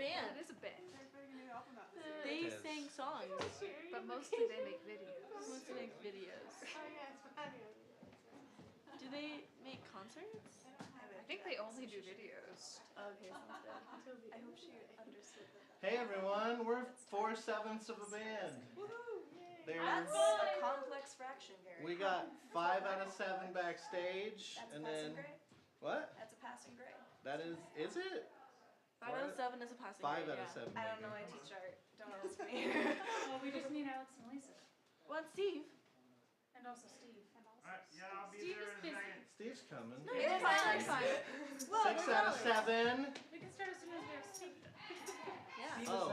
band. It is a band. They sing songs. But mostly they make videos. Mostly make videos. Oh yeah, it's funny. Do they make concerts? I think they only do videos. Okay, sounds good. I hope she understood that. Hey everyone, we're 4/7 of a band. Woohoo! There's, A complex fraction, Gary. we got 5 out of 7 backstage, That's and passing then grade. what? That's a passing grade. That is it? 5 out of 7 is a passing 5 grade, out of 7. I don't know. I maybe. teach art. Don't ask me. Well, we just need Alex and Lisa. Well, Steve. And also Steve. Yeah, I'll be Steve there is in a busy. second. Steve's coming. No, you're fine. Well, 6 out of 7. We can start as soon as we have Steve. Yeah. Oh,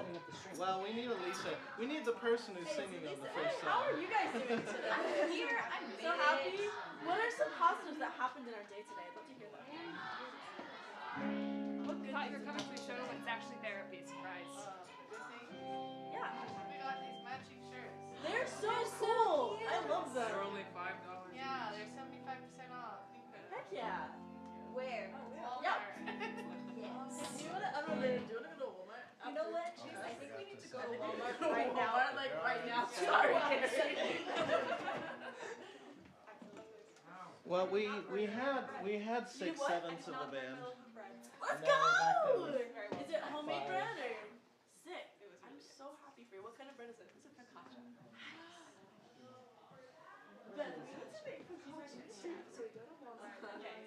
well, we need Elisa. We need the person who's singing on the first How are song. you guys doing today? I'm here. I'm So happy. What are some positives that happened in our day today? I'd love to hear that. What I good thought you things were coming to the show, but it's actually therapy. Surprise. Yeah. We got these matching shirts. They're so cool. I love them. They're only $5. Yeah, they're 75% off. Heck yeah. Where? Yeah. Do you want to unrelated? Do you want to go to Walmart? You know what? Jeez, I think we need to go to Walmart Right right now. now. Like right now. Sorry. Well, we had 6/7 of the band. Let's And now go! we're back Is it homemade 5. bread or sick? I'm so happy for you. What kind of bread is it? It's a focaccia. Ben, we need to make focaccia. So we go to Walmart. Okay.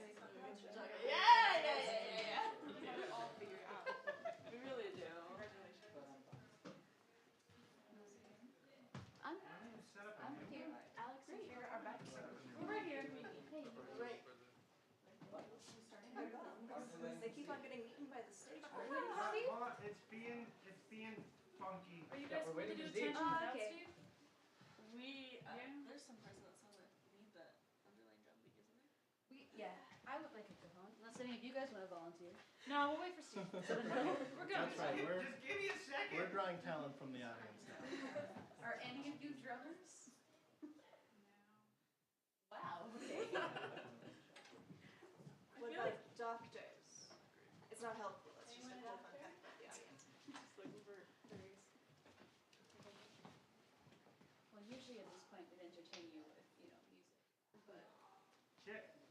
Yeah. We have it all figured out. We really do. I'm here. Alex and Kara are back. We're right here. Hey. Right. They keep on getting eaten by the stage. Well, it's being funky. Are you guys going to do attention without okay. Steve? We, Yeah. there's some person that sounds like we need the underlying drum beat, isn't there? Yeah, I would like it to volunteer. Unless any of you guys want to volunteer. No, we'll wait for Steve. We're good. That's right. Just give me a We're second. drawing talent from the audience now. Are any of you drummers? Wow. Okay. What about doctors? It's not helpful. It's just a cool fun fact about the audience. Just looking for theories. Well, usually at this point we'd entertain you with, music. But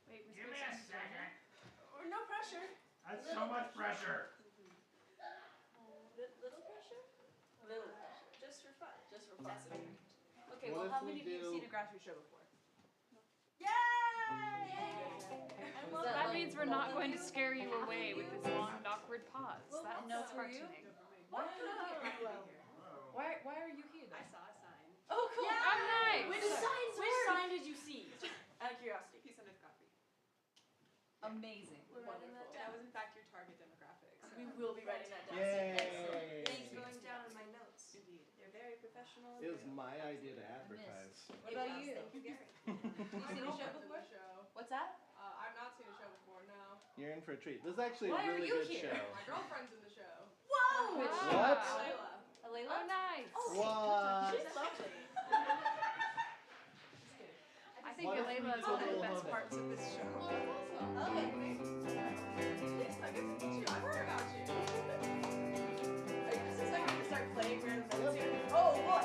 Wait, we're Give me supposed a to second. Or no pressure. That's so much pressure. Little pressure? Little pressure. Just for fun. Just for fun. okay, What well, if how we many of you have do- seen a grassroots show before? Yay! Well, that means we're not going to scare you away with this long and awkward pause. That's no, for you? heartening. Why are you here? Why are you here then? I saw a sign. Oh, cool. Oh, nice. Which sign did you see? Out of curiosity. Peace and coffee. Amazing. We're writing that That down. was in fact your target demographic. We will be writing that down. Yay! Excellent. It's going down in my notes. Indeed. They're very professional. It was my idea to advertise. What about you? Thank you, Gary. You seen a show before? What's that? I've not seen a show before, no. You're in for a treat. This is actually Why a are really you good here? show. My girlfriend's in the show. Whoa! What? Wow. Alayla? Oh, nice. What? She's lovely. I think What if Alayla we is one of the go best home? parts of this show. Okay. It's not good to meet you. I've heard about you. Is this like when you start playing random notes here? Oh boy!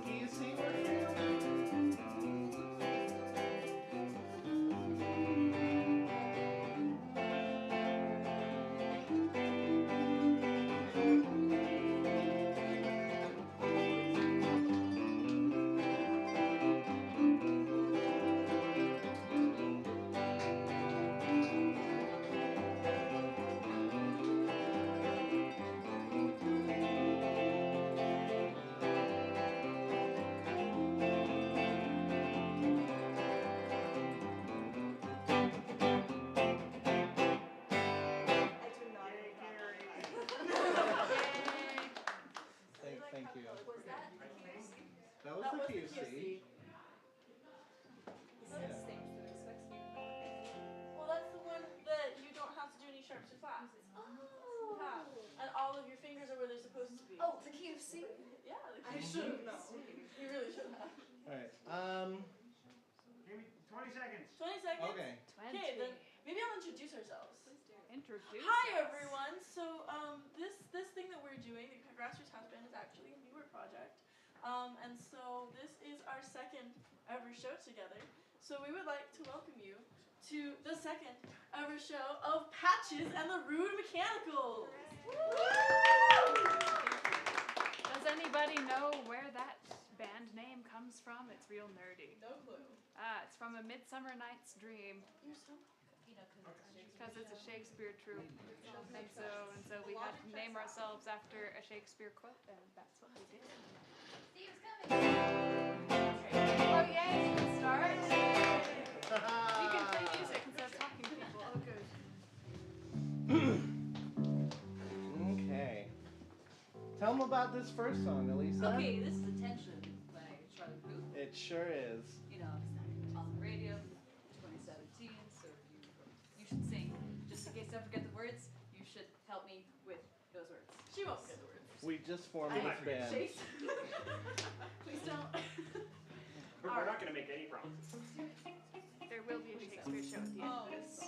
Can you see where you are? I do not Yay, Gary. Thank you. Was that the QC? That was That the was the QC. QC. Well, that's the one that you don't have to do any sharps or flats. Oh. Yeah. And all of your fingers are where they're supposed to be. Oh, the QC? Yeah, I should have known. You really should have. Alright, Give me 20 seconds. 20 seconds? okay. Okay, then maybe I'll introduce ourselves. Introduce Hi us. everyone. So this thing Grassroots House Band is actually a newer project. And so this is our second ever show together. So we would like to welcome you to the second ever show of Patches and the Rude Mechanicals. Does anybody know where that band name comes from? It's real nerdy. No clue. It's from A Midsummer Night's Dream. You're so Because it's a Shakespeare troupe. And so we had to name ourselves after a Shakespeare quote, and that's what we did. Steve's coming. Oh yay, let's start. We can play music instead of talking to people. Oh good. Okay. Tell them about this first song, Elisa. Okay, this is Attention by Charlie Puth. It sure is. You know, on the radio, 2017, so you should sing. Just in case I forget the words, you should help me with those words. She won't get the words. We just formed this band. Chase. Please don't. We're not going to make any promises. There will be a Shakespeare show at the end of this.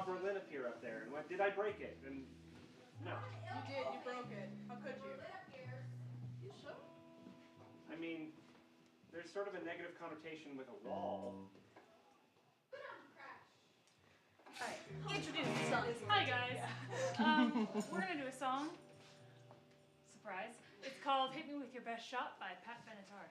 Berlin appear up there, and what did I break it? And no. You did. You broke it. How could you? You sure? I mean, there's sort of a negative connotation with a wall. Alright, introduce yourself. Hi, We're gonna do a song. Surprise. It's called Hit Me With Your Best Shot by Pat Benatar.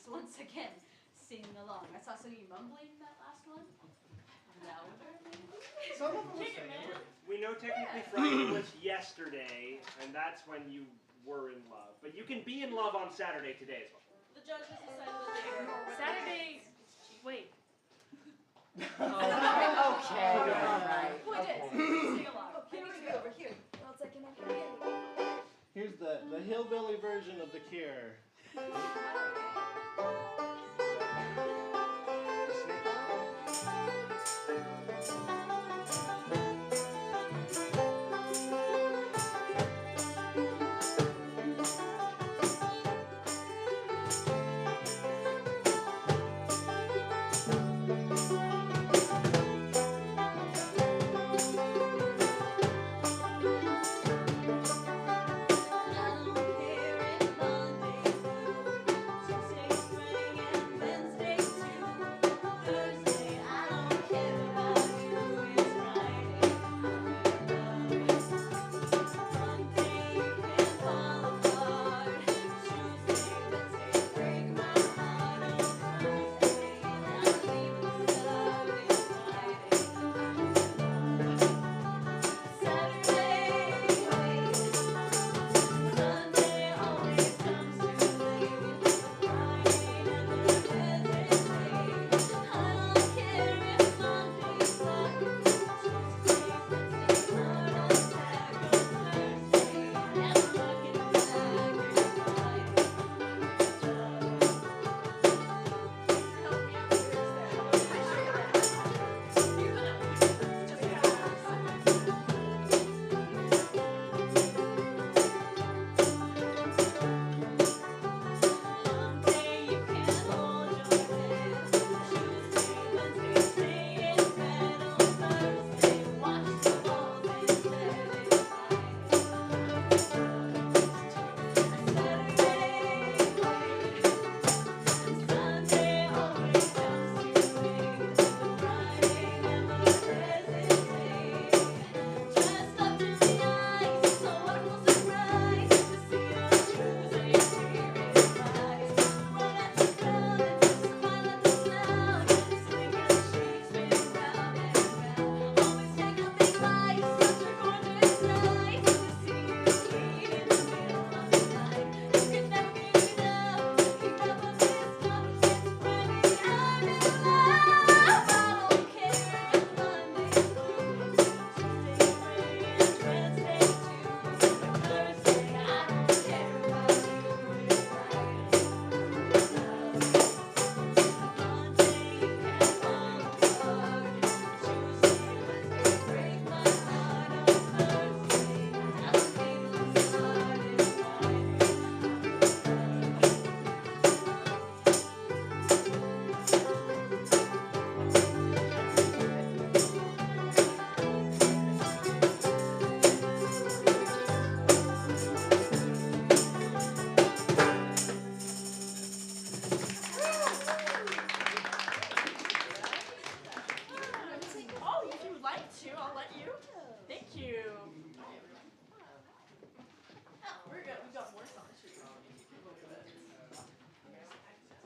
Once again, sing along. I saw some of you mumbling that last one. Louder, maybe? Some of them were singing. We know technically Friday was yesterday, and that's when you were in love. But you can be in love on Saturday today as well. The judges decided that they were Saturday. Wait. Okay. Alright. Who did? Sing along. Here we go, over here. Well, it's like an Here's the hillbilly version of The Cure. Monday, Tuesday,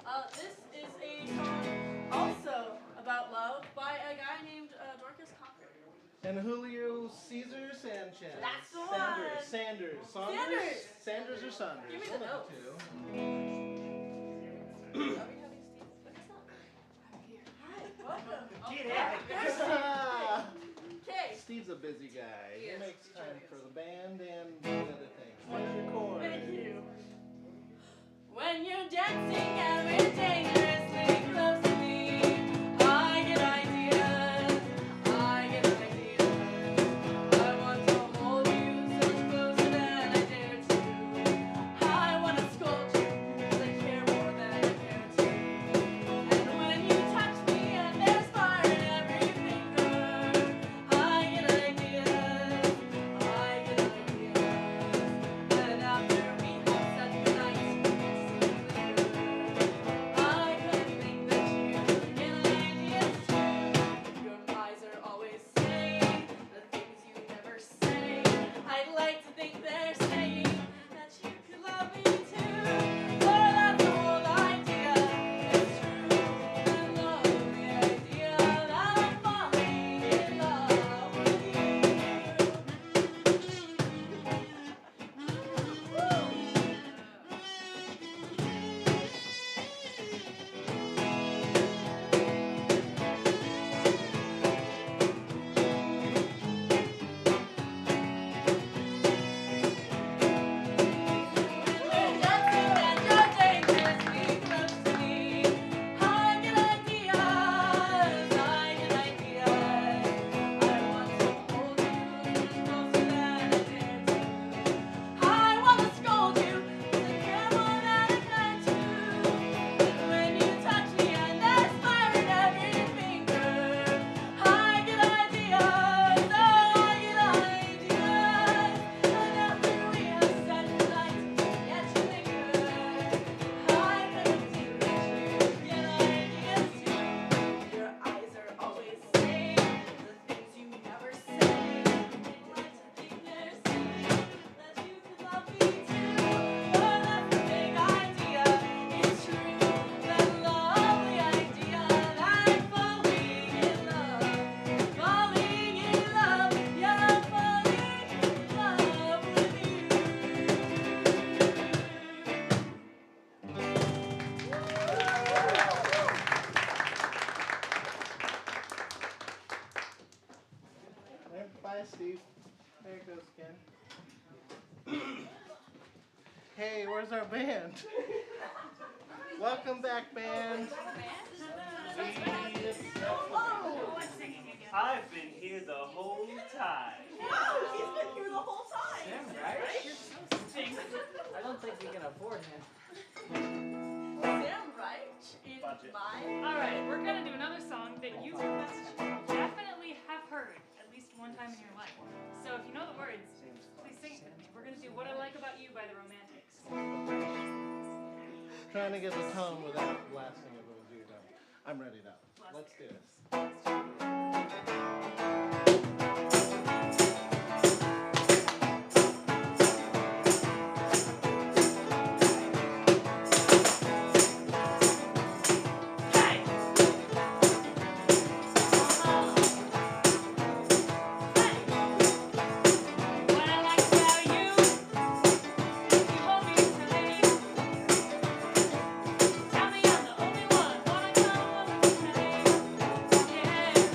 This is a song also about love by a guy named Dorcas Cocker. And Julio Caesar Sanchez. That's the Sanders. one. Sanders. Sanders. Sanders or Saunders? Give me the One of notes. two. Are we having Steve look us up? I'm here. Hi, welcome. Get it. There's Steve. Okay. Steve's a busy guy. He Yes, makes he time totally for is. the band and the other things. What's your chord? Thank you. When you're dancing and we're dangerously close to me, I get ideas. I get ideas. I want to hold you so much closer than I dare to. I want to scold you 'cause I care more than I care to. And when you touch me and there's fire in every finger, I get ideas. I get ideas. And after we have such a night, I couldn't think that you get ideas too. Your eyes are always saying the things you never say. I'd like to think they're saying that you could love me too. But that's the whole idea. It's true. I love the idea that I'm falling in love with We're dancing and you're dangerously close to me. I get ideas. I get ideas. I want to hold you closer than I dare to. I want to scold you 'cause I care more than I can to. And when you touch me and there's fire in every finger, I get ideas. Oh, I get ideas. And after we have such a night, yet you linger. I couldn't think that you get ideas too. Your eyes are always saying the things you never say. I'd like to think they're saying that you could love me too. But that's the big idea. It's true. That lovely idea that I'm falling in love. Falling in love. Yeah, I'm falling in love with you. Bye, Steve. There it goes again. Hey, where's our band? Welcome back, band. I've been here the whole time. Wow, he's been here the whole time. Damn right. I don't think you can afford him. Damn right. In Budget. my All right, we're gonna do another song that you definitely have heard at least one time in your life. So if you know the words, please sing it with me. We're gonna do "What I Like About You" by the Romantics. Trying to get the tone without blasting it with you though. I'm ready now. Let's do this. What I like about you, you hold me tight. Tell me I'm the only one, wanna come over tonight. Yeah.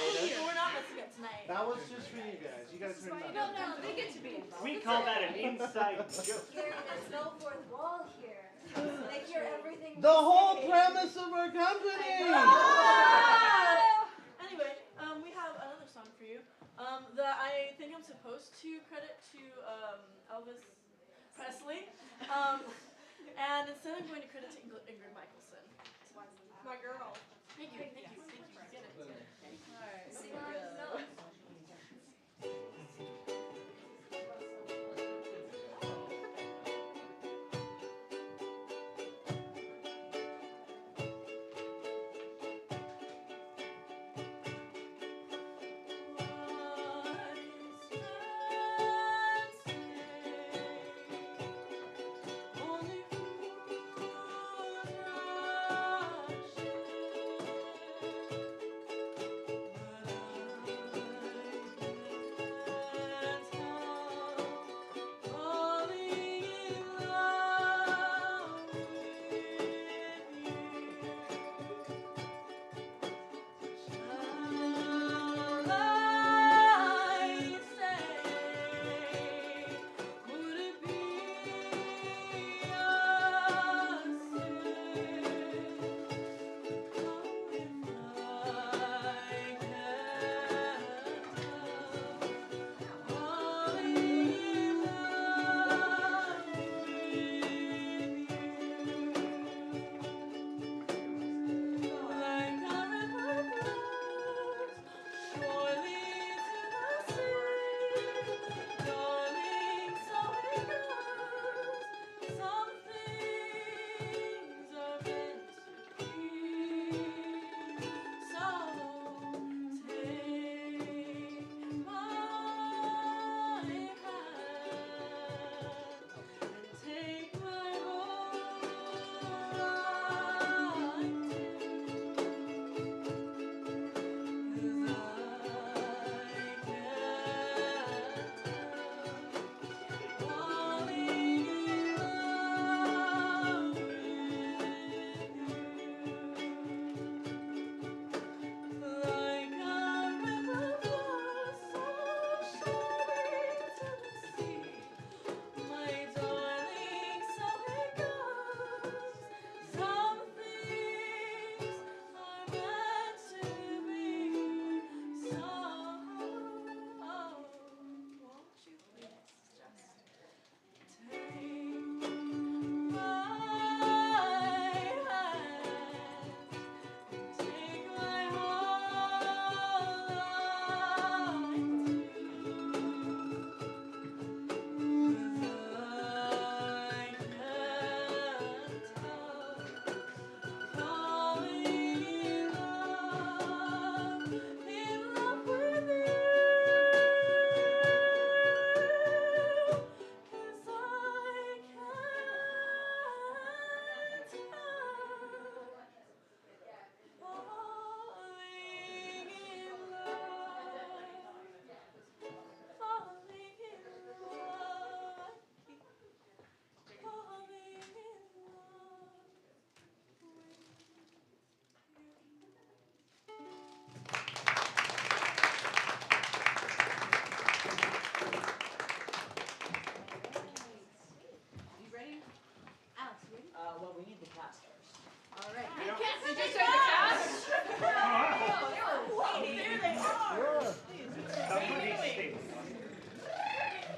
notice. We're not messing up tonight. That was just for you guys. You guys heard nothing. No, they get to be involved. We call that an inside joke. There is no fourth wall here. They hear everything. The we whole say. premise of our company. Anyway, we have another song for you that I think I'm supposed to credit to Elvis Presley. And instead I'm going to credit to Ingrid Michaelson. My girl. Thank you. Get it. Alright, Sing go.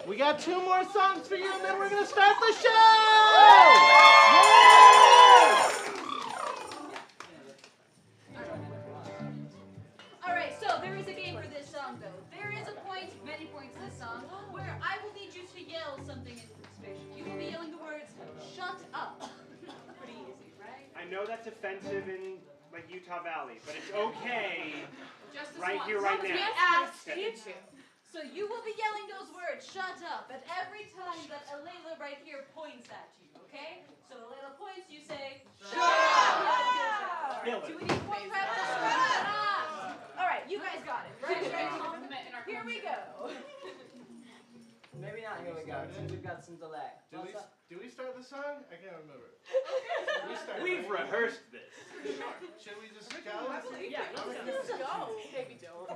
We got 2 more songs for you, and then we're going to start the show! Alright, so there is a game for this song, though. There is a point, many points in this song, where I will need you to yell something into the space. You will be yelling the words, "Shut up." Pretty easy, right? I know that's offensive in like Utah Valley, but it's okay Just as right long. here, right now. We asked Okay. you to. So you will be yelling those words, "Shut up," at every time that Alayla right here points at you, okay? So Alayla points, you say, "Shut up!" Kill Do it. we need more practice? All right, you guys got it, right? Here we go. Maybe not. Here we go. Since we've got some delay. Do we start the song? I can't remember. We've rehearsed this. Should we just go? Yeah, let's go. Let's go. Maybe don't.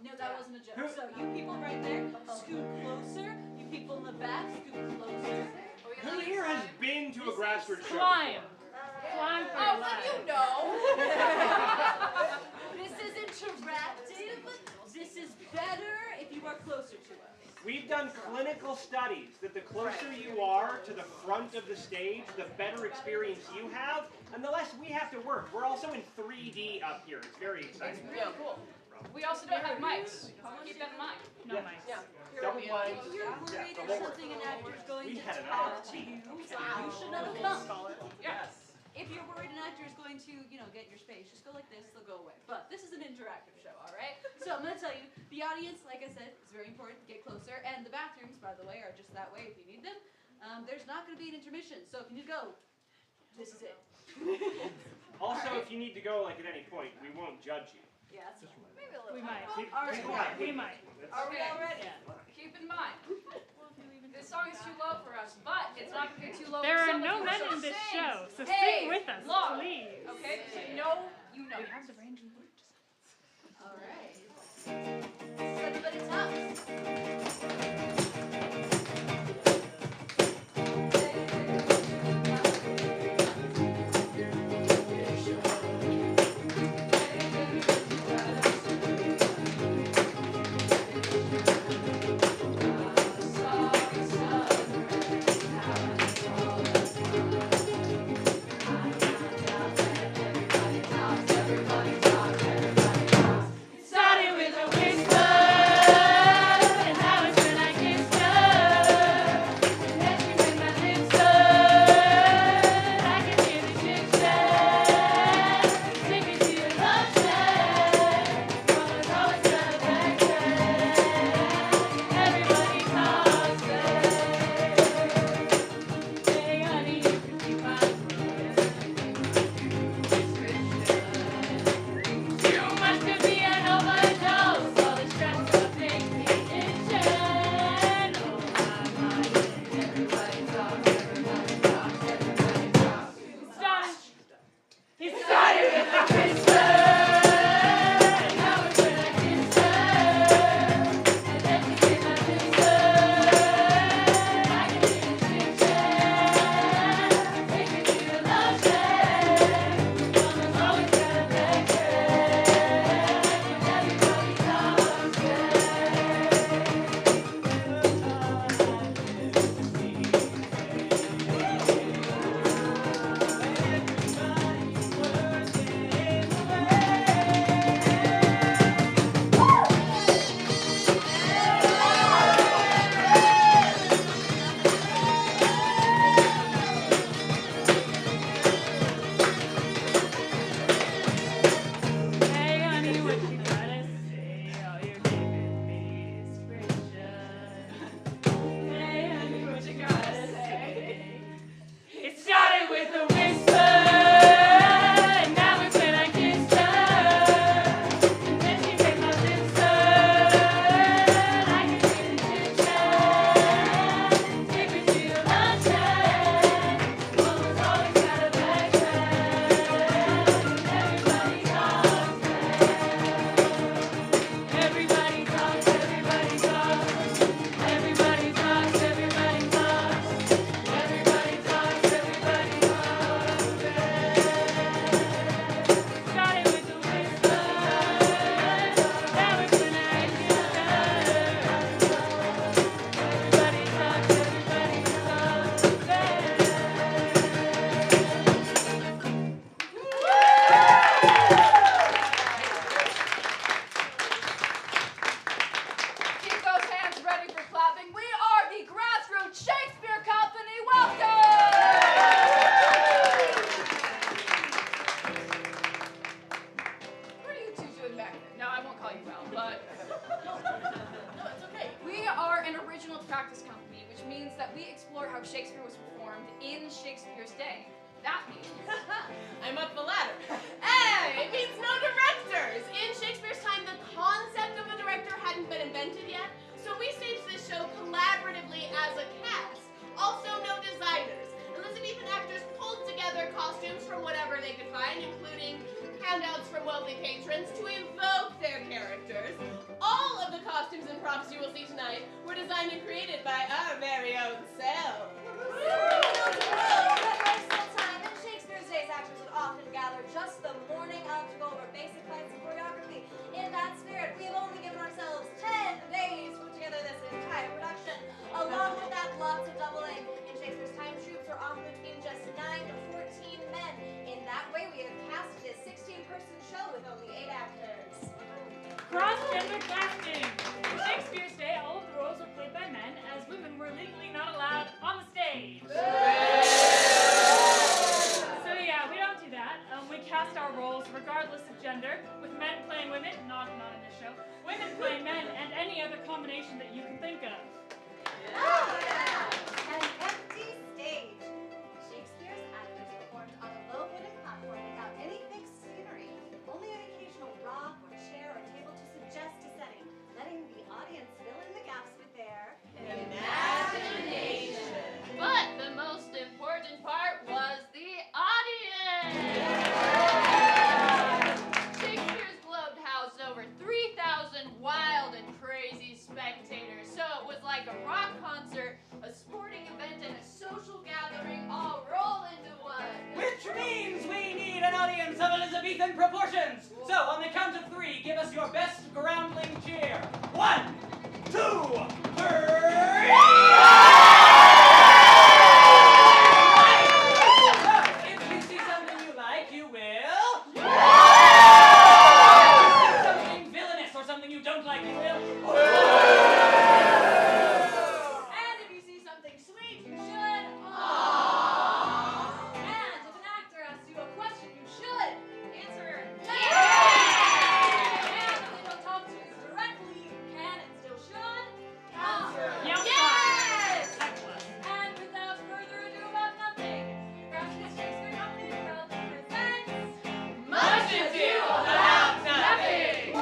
No, that wasn't a joke. So you people right there, scoot closer. You people in the back, scoot closer. Who here has been to a grassroots show? Climb. Climb for your life. You know. This is interactive. This is better if you are closer to us. We've done clinical studies that the closer you are to the front of the stage, the better experience you have, and the less we have to work. We're also in 3D up here. It's very exciting. Yeah, cool. We also don't have mics. Keep that in mind. No mics. Yeah. Double wide. If you're worried the there's whole something an actor's going We to had an talk hour. to you, you should not have come. Yes. If you're worried an actor is going to, get your space, just go like this, they'll go away. But this is an interactive show, all right? So I'm going to tell you, the audience, like I said, is very important. Get closer. And the bathrooms, by the way, are just that way if you need them. There's not going to be an intermission. So if you need to go, this is it. Also, if you need to go like at any point, we won't judge you. Yeah, that's fine. Maybe a little. We might. All right. We might. Are we all ready? Keep in mind, this song is too low for us, but it's not going to be too low There for are some no of you. men So in this sing. show, so Hey, sing with us, love. please. Okay? So you know. We have the range and words. All right. So everybody talks. back then. No, I won't call you Val, but No, it's okay. we are an original practice company, which means that we explore how Shakespeare was performed in Shakespeare's day. That means I'm up the ladder. Hey, it means no directors. In Shakespeare's time, the concept of a director hadn't been invented yet, so we staged this show collaboratively as a cast. Also, no designers. Elizabethan actors pulled together costumes from whatever they could find, including handouts from wealthy patrons to evoke their characters. All of the costumes and props you will see tonight were designed and created by our very own selves. Actors would often gather just the morning of to go over basic fights and choreography. In that spirit, we've only given ourselves 10 days to put together this entire production. Along with that, lots of doubling. In Shakespeare's time, troops are often between just 9 to 14 men. In that way, we have cast this 16-person show with only 8 actors. Cross-gender casting. In Shakespeare's day, all of the roles were played by men, as women were legally not allowed on the stage. So yeah, we don't do that. We cast our roles regardless of gender, with men playing women, not in this show, women playing men, and any other combination that you can think of. Oh, yeah. An empty stage. Shakespeare's actors performed on a low wooden platform without any fixed scenery, only an occasional rock or chair or table to suggest a setting, letting the audience fill in the gaps with their imagination. But the most important part was the audience! Shakespeare's Globe housed over 3,000 wild and crazy spectators, so it was like a rock concert, a sporting event, and a social gathering all roll into one. Which means we need an audience of Elizabethan proportions. So, on the count of 3, give us your best groundling cheer. 1, 2, 3. If you see something you like, you will. If you see something villainous or something you don't like, you will. And if you see something sweet, you should. And if an actor asks you a question, you should answer. And if they don't talk to you directly, you can and still should. Answer. Yes! And without further ado about nothing, Grafton Shakespeare Company proudly presents Much ado about nothing.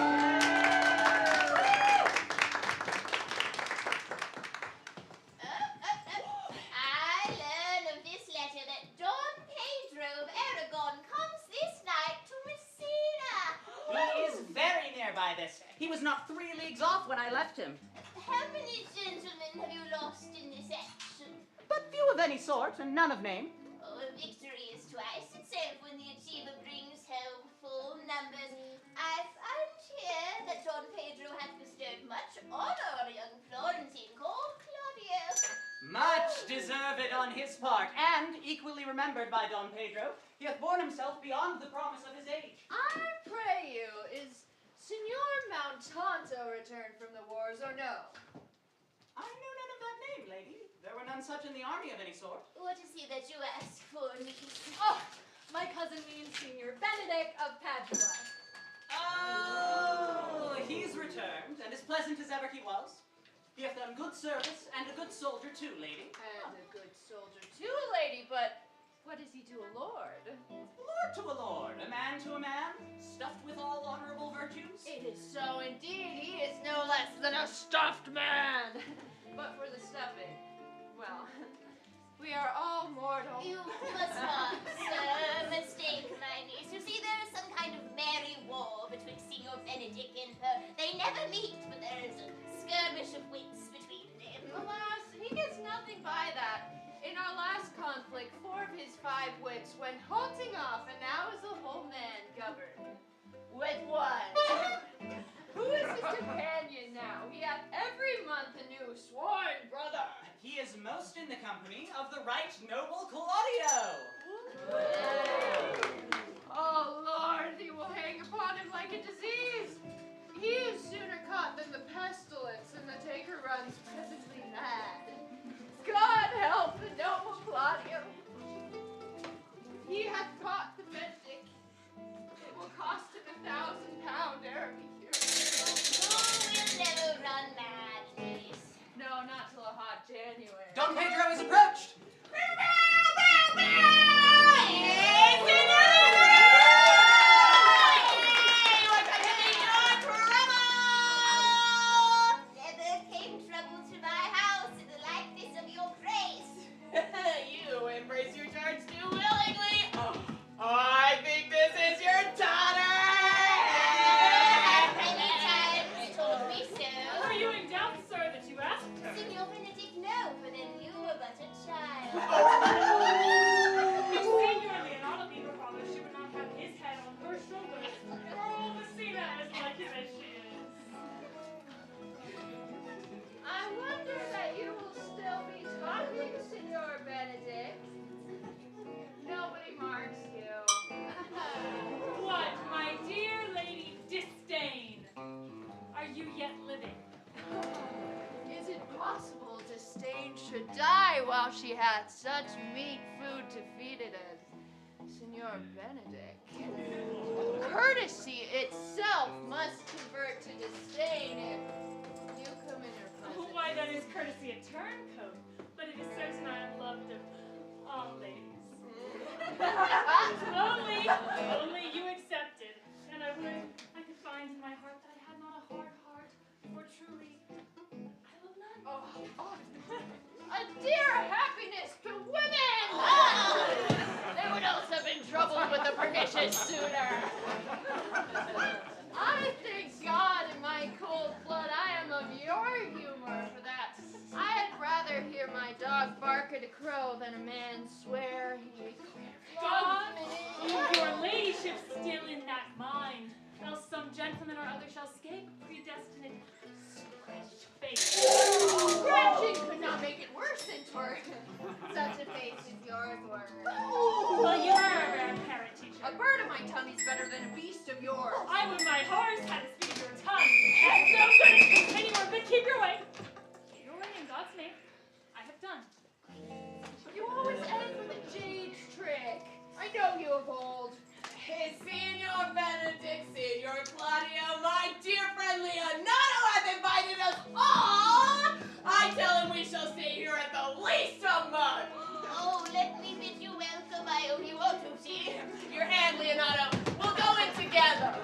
I learn of this letter that Don Pedro of Aragon comes this night to Messina. He is very nearby this. He was not 3 leagues off when I left him. How many gentlemen have you lost in this action? But few of any sort, and none of name. Oh, a victory is twice itself when the achiever brings home full numbers. I find here that Don Pedro hath bestowed much honor on a young Florentine called Claudio. Much deserved on his part, and equally remembered by Don Pedro, he hath borne himself beyond the promise of his age. I pray you, is Signor Mountanto returned from the wars or no? I knew none of that name, lady. There were none such in the army of any sort. What is he that you ask for, niece? Oh, my cousin means Senior Benedict of Padua. Oh, he's returned, and as pleasant as ever he was. He hath done good service, and a good soldier too, lady. And a good soldier too, lady, but what is he to a lord? Lord to a lord, a man to a man, stuffed with all honorable virtues. It is so indeed, he is no less than a stuffed man. But for the stuffing, well, we are all mortal. You must not, sir, mistake my niece. You see, there is some kind of merry war betwixt Signor Benedict and her. They never meet, but there is a skirmish of wits between them. Alas, he gets nothing by that. In our last conflict, 4 of his 5 wits went halting off, and now is the whole man governed. With what? Who is his companion now? He hath every month a new sworn brother. He is most in the company of the right noble Claudio. Oh, Lord, he will hang upon him like a disease. He is sooner caught than the pestilence, and the taker runs presently mad. God help the noble Claudio. He hath caught the Benedict. It will cost him £1,000 ere Don Pedro is approached. Never came trouble to my house in the likeness of your grace. You embrace your charge too willingly. I think this is your daughter. Many times told me so. Are you in doubt, sir, that you asked her? Signor Benedict, no, for then you were but a child. If Signor Leonardo be her father, she would not have his head on her shoulders. Oh, Messina is lucky that she is. I wonder that you will still be talking, Signor Benedict. Nobody marks you. What, my dear Lady Disdain? Are you yet living? Is it possible Disdain should die while she had such meat food to feed it as Signor Benedict? Courtesy itself must convert to disdain if you come in her presence. Why, that is courtesy a turncoat, but it is certain I am loved of all ladies. only you accepted, and I could find in my heart that I had not a hard heart, for truly, I love none. A dear happiness to women! They would also have been troubled with the pernicious sooner. I thank God in my cold blood I am of your humor for that. I'd rather hear my dog bark at a crow than a man swear he God, your ladyship still in that mind, else some gentleman or other shall escape predestined scratched face. Scratching could not make it worse, Centaur. Such a face as yours were. Well, you are a rare parrot teacher. A bird of my tongue is better than a beast of yours. I would my horse had the speed of your tongue. And so good at anywhere, but keep your way. Keep your way in God's name. I have done. You always end with a jade trick. I know you of old. Hey, Signor Benedict, Signor Claudio, my dear friend Leonardo have invited us all. I tell him we shall stay here at the least a month. Oh, let me bid you welcome. I only want to see. Your hand, Leonardo. We'll go in together.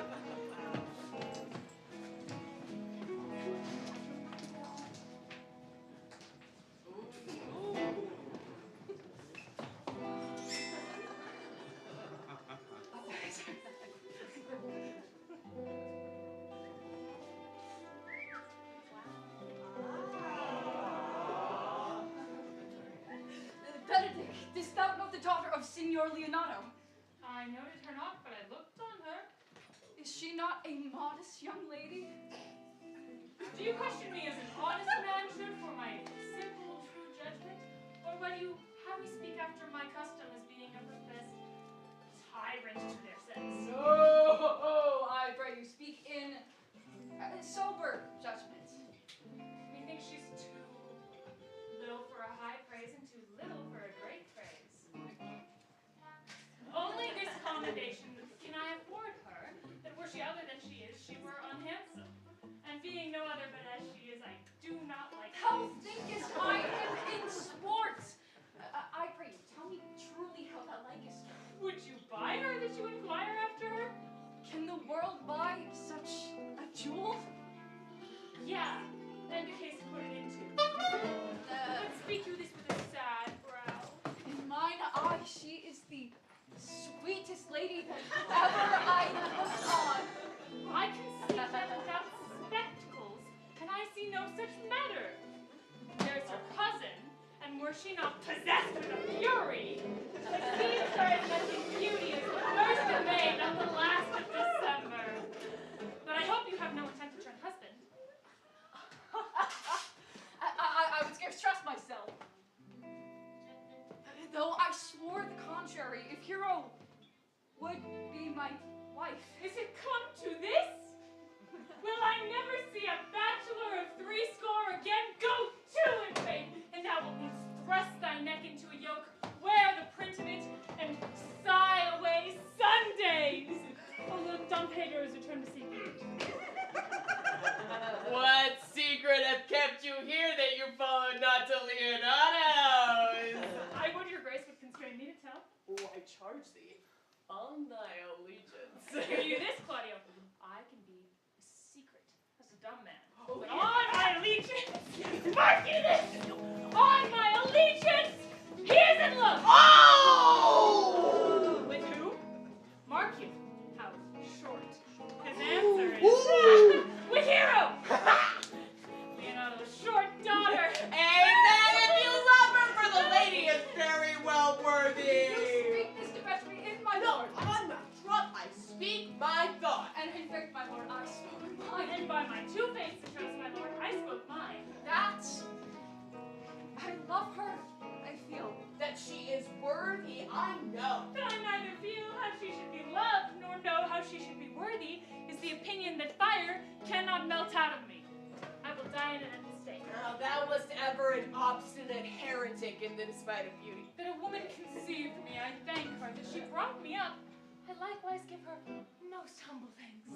Benedict, didst thou know the daughter of Signor Leonardo? I noted her not, but I looked on her. Is she not a modest young lady? Do you question me as an honest man should for my simple, true judgment? Or would you have me speak after my custom as being a professed tyrant to their sex? No, I pray you speak in sober judgment. Methinks she's too little for a high praise and too little for a great praise. Only this commendation can I afford her, that were she other than she is, she were unhandsome. And being no other but as she is, I do not like her. How thinkest I am in sports? I pray you, tell me truly how thou likest her. Would you buy her that you inquire after her? Can the world buy such a jewel? Yeah, and the case put it into. But speak you this with a sad brow. In mine eye, she is the sweetest lady that ever I looked on. I can see that without spectacles, and I see no such matter. There's her cousin, and were she not possessed with a fury, esteems her as much in beauty as the first of May, not the last of December. But I hope you have no intent to turn husband. I would scarce trust myself. Though I swore the contrary, if Hero would be my wife. Is it come to this? Will I never see a bachelor of 80 again? Go to it, Fate, and thou wilt needs thrust thy neck into a yoke, wear the print of it, and sigh away Sundays. on thy allegiance. Hear you this, Claudio. I can be a secret as a dumb man. But on my allegiance, mark you this! On my allegiance, he is in love! Oh! With who? Mark you how short his answer is. With Hero! Leonardo's short daughter. Amen! If you love her, for the lady is very well worthy. You speak this to fetch me in, my No, lord. on my trot, I speak my thought. And in fact, my lord, I spoke mine. And by my two faces, trust my lord, I spoke mine. That I love her. I feel. That she is worthy, I know. But I neither feel how she should be loved, nor know how she should be worthy, is the opinion that fire cannot melt out of me. I will die in it at the stake. Now thou wast ever an obstinate heretic in the despite of beauty. That a woman conceived me, I thank her. That she brought me up, I likewise give her most humble thanks.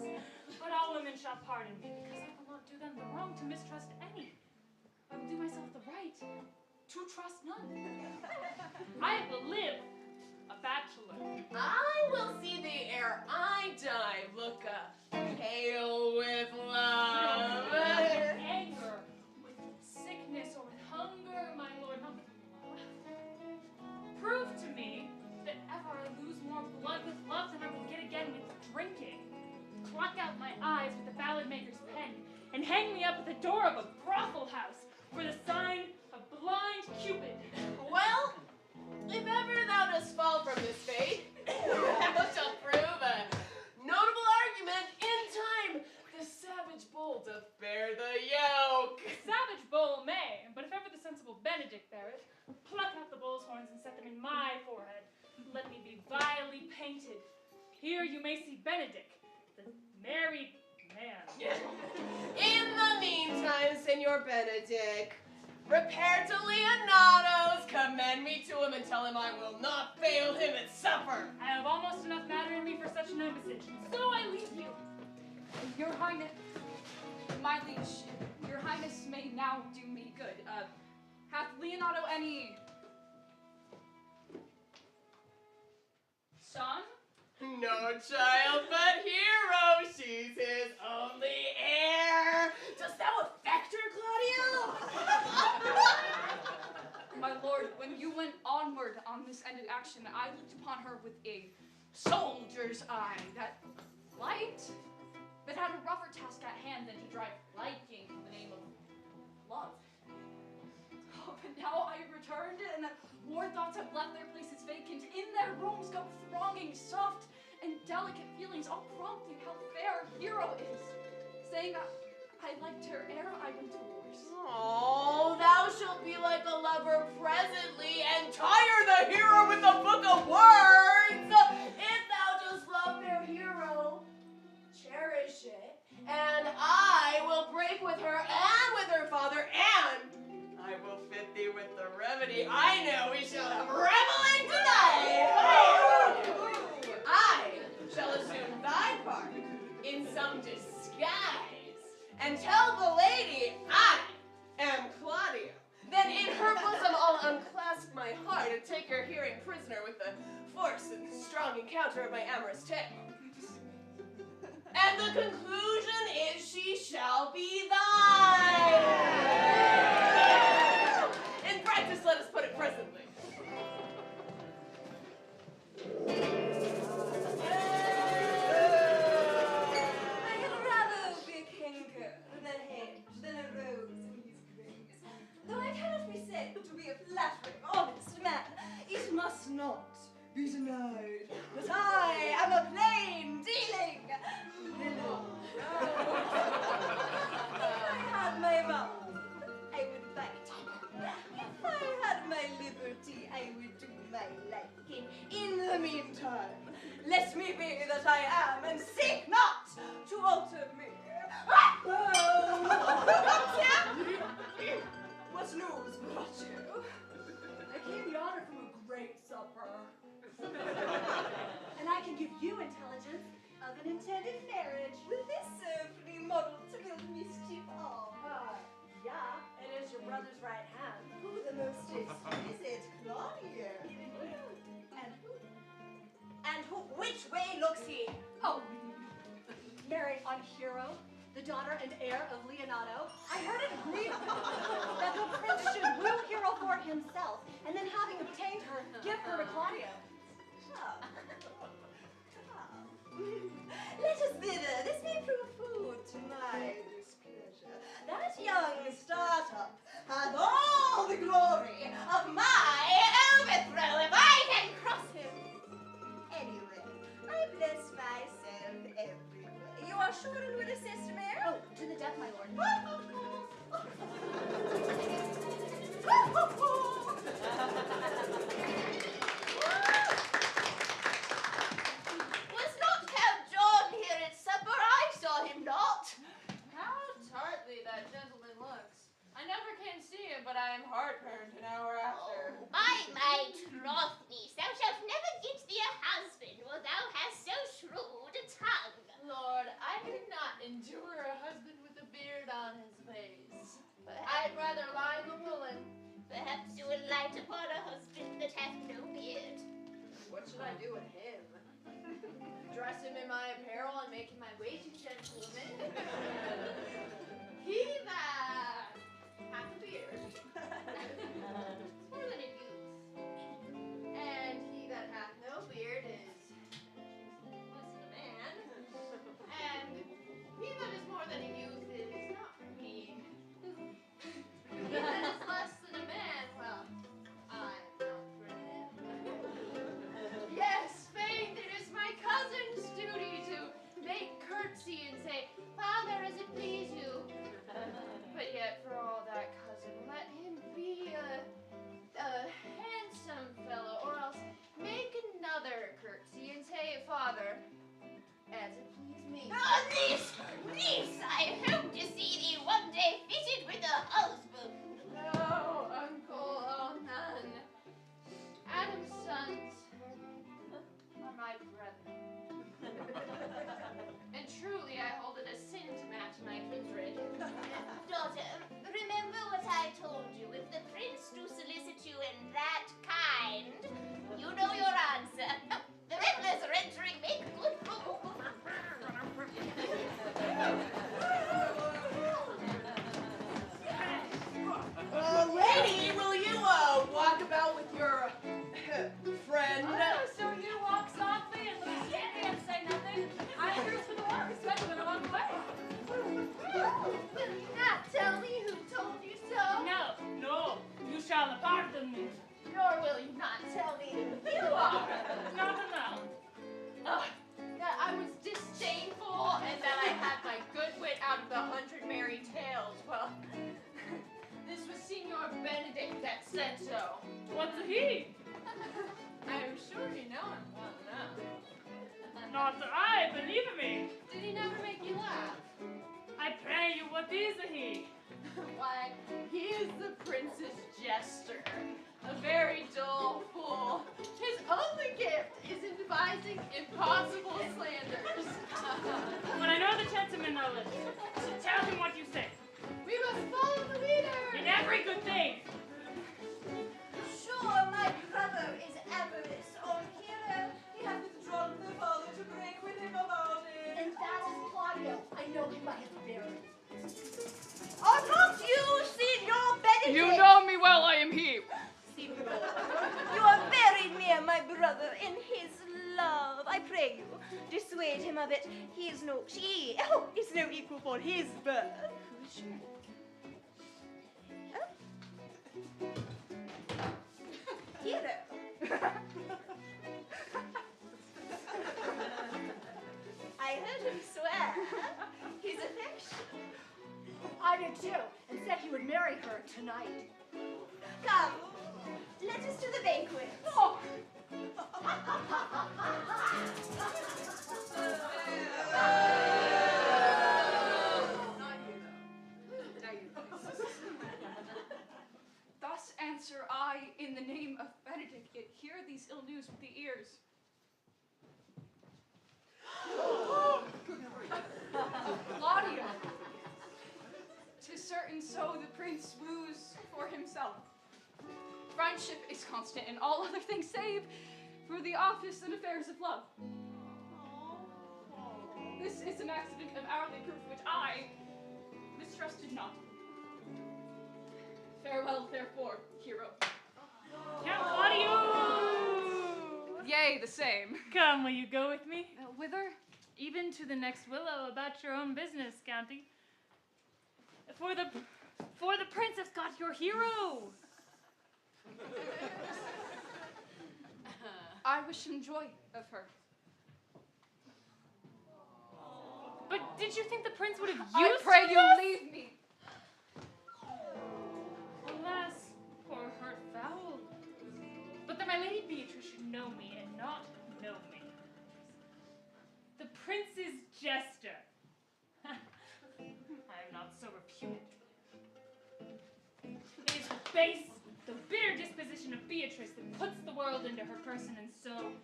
But all women shall pardon me, because I will not do them the wrong to mistrust any. I will do myself the right to trust none. I will live a bachelor. I will see thee ere I die, look pale with love. With anger, with sickness, or with hunger, my lord, not with love. Prove to me that ever I lose more blood with love than I will get again with drinking. Pluck out my eyes with the ballad maker's pen, and hang me up at the door of a brothel house for the sign of blind Cupid. Well, if ever thou dost fall from this fate, thou shalt prove a notable argument in time, the savage bull doth bear the yoke. The savage bull may, but if ever the sensible Benedict bear it, pluck out the bull's horns and set them in my forehead. Let me be vilely painted. Here you may see Benedict, the married man. In the meantime, Senor Benedict, repair to Leonardo's, commend me to him, and tell him I will not fail him at supper. I have almost enough matter in me for such an embassage, so I leave you. Your Highness, my liege, your Highness may now do me good. Hath Leonardo any son? No child but Hero, she's his only heir. Dost thou affect her, Claudio? My lord, when you went onward on this ended action, I looked upon her with a soldier's eye, that light, but had a rougher task at hand than to drive liking in the name of love. Oh, but now I returned, and more thoughts have left their places vacant. In their rooms go thronging soft and delicate feelings, all prompting how fair Hero is, saying I liked her ere I went to wars. Oh, thou shalt be like a lover presently, and tire the hero with a book of words. If thou dost love their hero, cherish it, and I will break with her and with her father, and I will fit thee with the remedy. I know we shall have reveling tonight. I shall assume thy part in some disguise, and tell the lady I am Claudio. Then in her bosom I'll unclasp my heart and take her hearing prisoner with the force and strong encounter of my amorous tale. And the conclusion is she shall be thine. In practice, let us put it presently. I had rather be a canker than a hedge, than a rose in his grace. Though I cannot be said to be a flattering, honest man, it must not be denied that I am a plain dealing villain. and heir of Leonardo, I heard it agreed that the prince should woo Hero for himself, and then having obtained her, give her to Claudio. Let us thither. This may prove food to my displeasure. That young startup hath all the glory of my overthrow if I can cross him. Anyway, I bless myself every way. You are sure and will assist, Mayor? Oh, to the death, my lord. Was not Count John here at supper? I saw him not. How tartly that gentleman looks. I never can see him, but I am heartburned an hour after. Oh, my troth niece, thou shalt never get thee a husband, for thou hast so shrewd a tongue. Lord, I could not endure a husband with a beard on his face. I'd rather lie the woolen. Perhaps you will light upon a husband that hath no beard. What should I do with him? Dress him in my apparel and make him my waiting gentleman? He that hath a beard is more than a youth. And he that hath no beard is less than a man. And he that is more than a youth is not for me. He that is less than a man, well, I'm not for him. Yes, Faith, it is my cousin's duty to make curtsy and say, Father, as it please you. But yet, for all that, cousin, let him be a handsome fellow, or else make another curtsy and say, Father, as it please me. Niece, I hope to see thee one day fitted with a husband. No, uncle, oh, none. Adam's sons are my brethren. And truly, I hold it a sin to match my kindred. Daughter, remember what I told you. If the prince do solicit you in that kind, you know your answer. The revelers are entering. Make good room. Lady, will you walk about with your friend? Oh, so you walk softly and look stately and say nothing? I'm here for the work, especially when I'm on the way. Will you not tell me who told you so? No, you shall pardon me. Nor will you not tell me who you are. Not now. That I was disdainful and that I had my good wit out of the 100 merry tales. Well, this was Signor Benedict that said so. What's he? I'm sure you know him well enough. Not I, believe me. Did he never make you laugh? I pray you, what is he? Why, he is the prince's jester. A very dull fool. His only gift is in devising impossible slanders. But I know the gentleman knowledge. So tell him what you say. We must follow the leader. In every good thing. Sure, my brother is avarice on Hero. He hath withdrawn the father to bring with him about it. And that is Claudio. I know him by his beard. Are not you, Signor Benedict? You know me well, I am he. Signor, you are very near my brother in his love. I pray you, dissuade him of it. He is no equal for his birth. Hero. I heard him swear his affection. I did too, and said he would marry her tonight. Come, let us to the banquet. Oh. Thus answer I in the name of Benedict, yet hear these ill news with the ears. Claudio, 'tis certain so the prince woos for himself. Friendship is constant in all other things save for the office and affairs of love. This is an accident of hourly proof which I, therefore, hero. Count Claudio! Yay, the same. Come, will you go with me? Whither? Even to the next willow about your own business, County. For the prince has got your hero. I wish him joy of her. But did you think the prince would have used I pray you us? leave me. Alas, poor heart foul. But that my lady Beatrice should know me and not know me. The prince's jester. I am not so reputed. It is base, the bitter disposition of Beatrice that puts the world into her person and so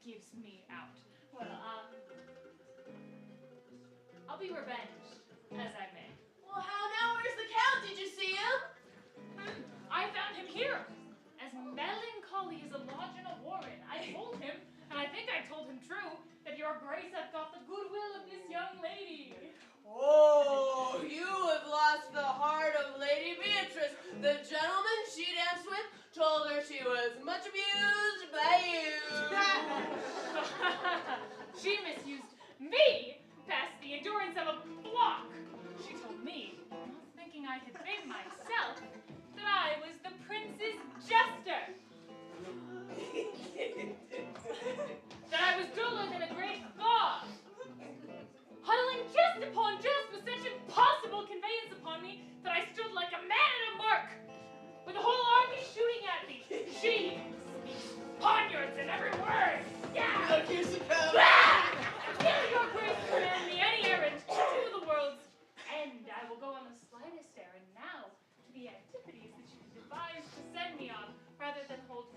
gives me out. Well, I'll be revenged, as I may. Well, how now? Where's the count? Did you see him? I found him here, as melancholy as a lodge in a warren. I told him, and I think I told him true, that your grace hath got the goodwill of this young lady. Oh, you have lost the heart of Lady Beatrice. The gentleman she danced with told her she was much amused by you. She misused me past the endurance of a block. She told me, not thinking I had been myself, that I was the prince's jester. That I was duller than a great god. Huddling just upon just with such impossible conveyance upon me that I stood like a man at a mark, with the whole army shooting at me. She speaks poniards in every word. Yeah! Look, here she comes. Ah! Will your grace command me any errand to the world's end? I will go on the slightest errand now to the activities that you devised to send me on, rather than hold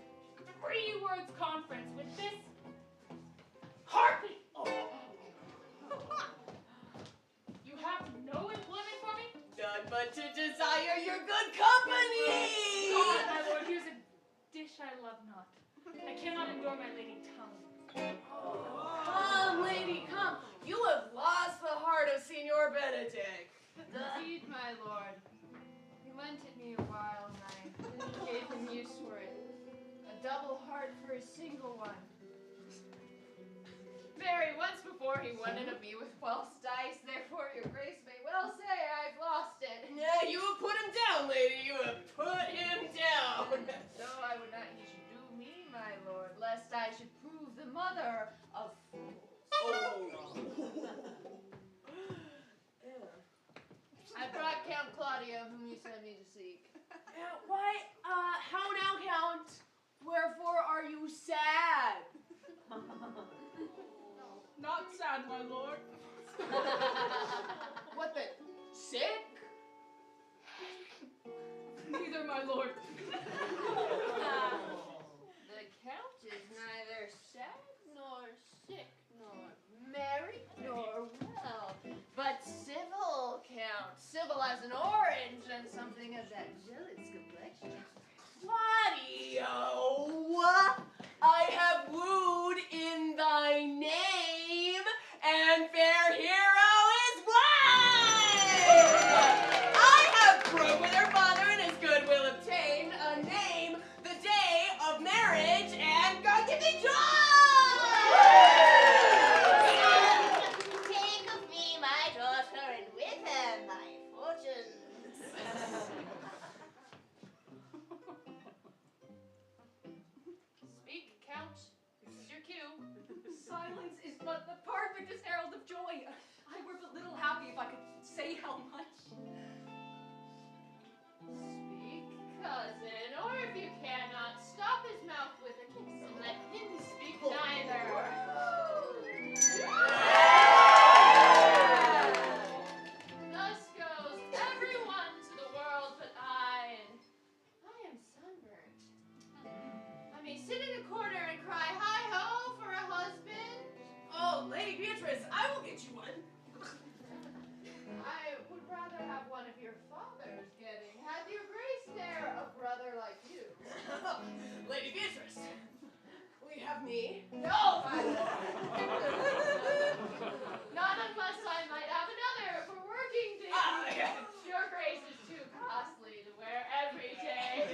3 words conference with this harpy. You have no employment for me? None but to desire your good company. God, my lord, here's a dish I love not. I cannot endure my lady tongue. Come, lady, come. You have lost the heart of Signor Benedict. Indeed, my lord. He lent it me a while, and I gave him use for it. A double heart for a single one. Very, once before he wanted of me with false dice, therefore your grace may well say I've lost it. Yeah, you have put him down, lady. You have put him down. So I would not he should do me, my lord, lest I should prove the mother of fools. I brought Count Claudio, whom you sent me to seek. Why, how now, Count? Wherefore are you sad? Not sad, my lord. What the? Sick? Neither, my lord. The Count is neither sad, nor sick, nor merry, nor well, but civil, Count. Civil as an orange and something of that jealous complexion. Claudio, I have wooed in thy name, and fair hero is wine! I have broke with her father and his goodwill obtained a name, the day of marriage, and God give me joy! Take of me my daughter, and with her my fortunes. Speak, Count. This is your cue. Silence is but the perfectest herald of joy. I were but little happy if I could say how much. Speak, cousin, or if you cannot, stop his mouth with a kiss and let him speak neither. Thus goes everyone to the world but I, and I am sunburnt. I may sit in a corner and cry hi-ho for a husband. Oh, Lady Beatrice, I will get you one. I would rather have one of your father's getting. Had your grace there a brother like you? Lady Beatrice, will you have me? No, my lord. Not unless I might have another for working days. Yeah. Your grace is too costly to wear every day.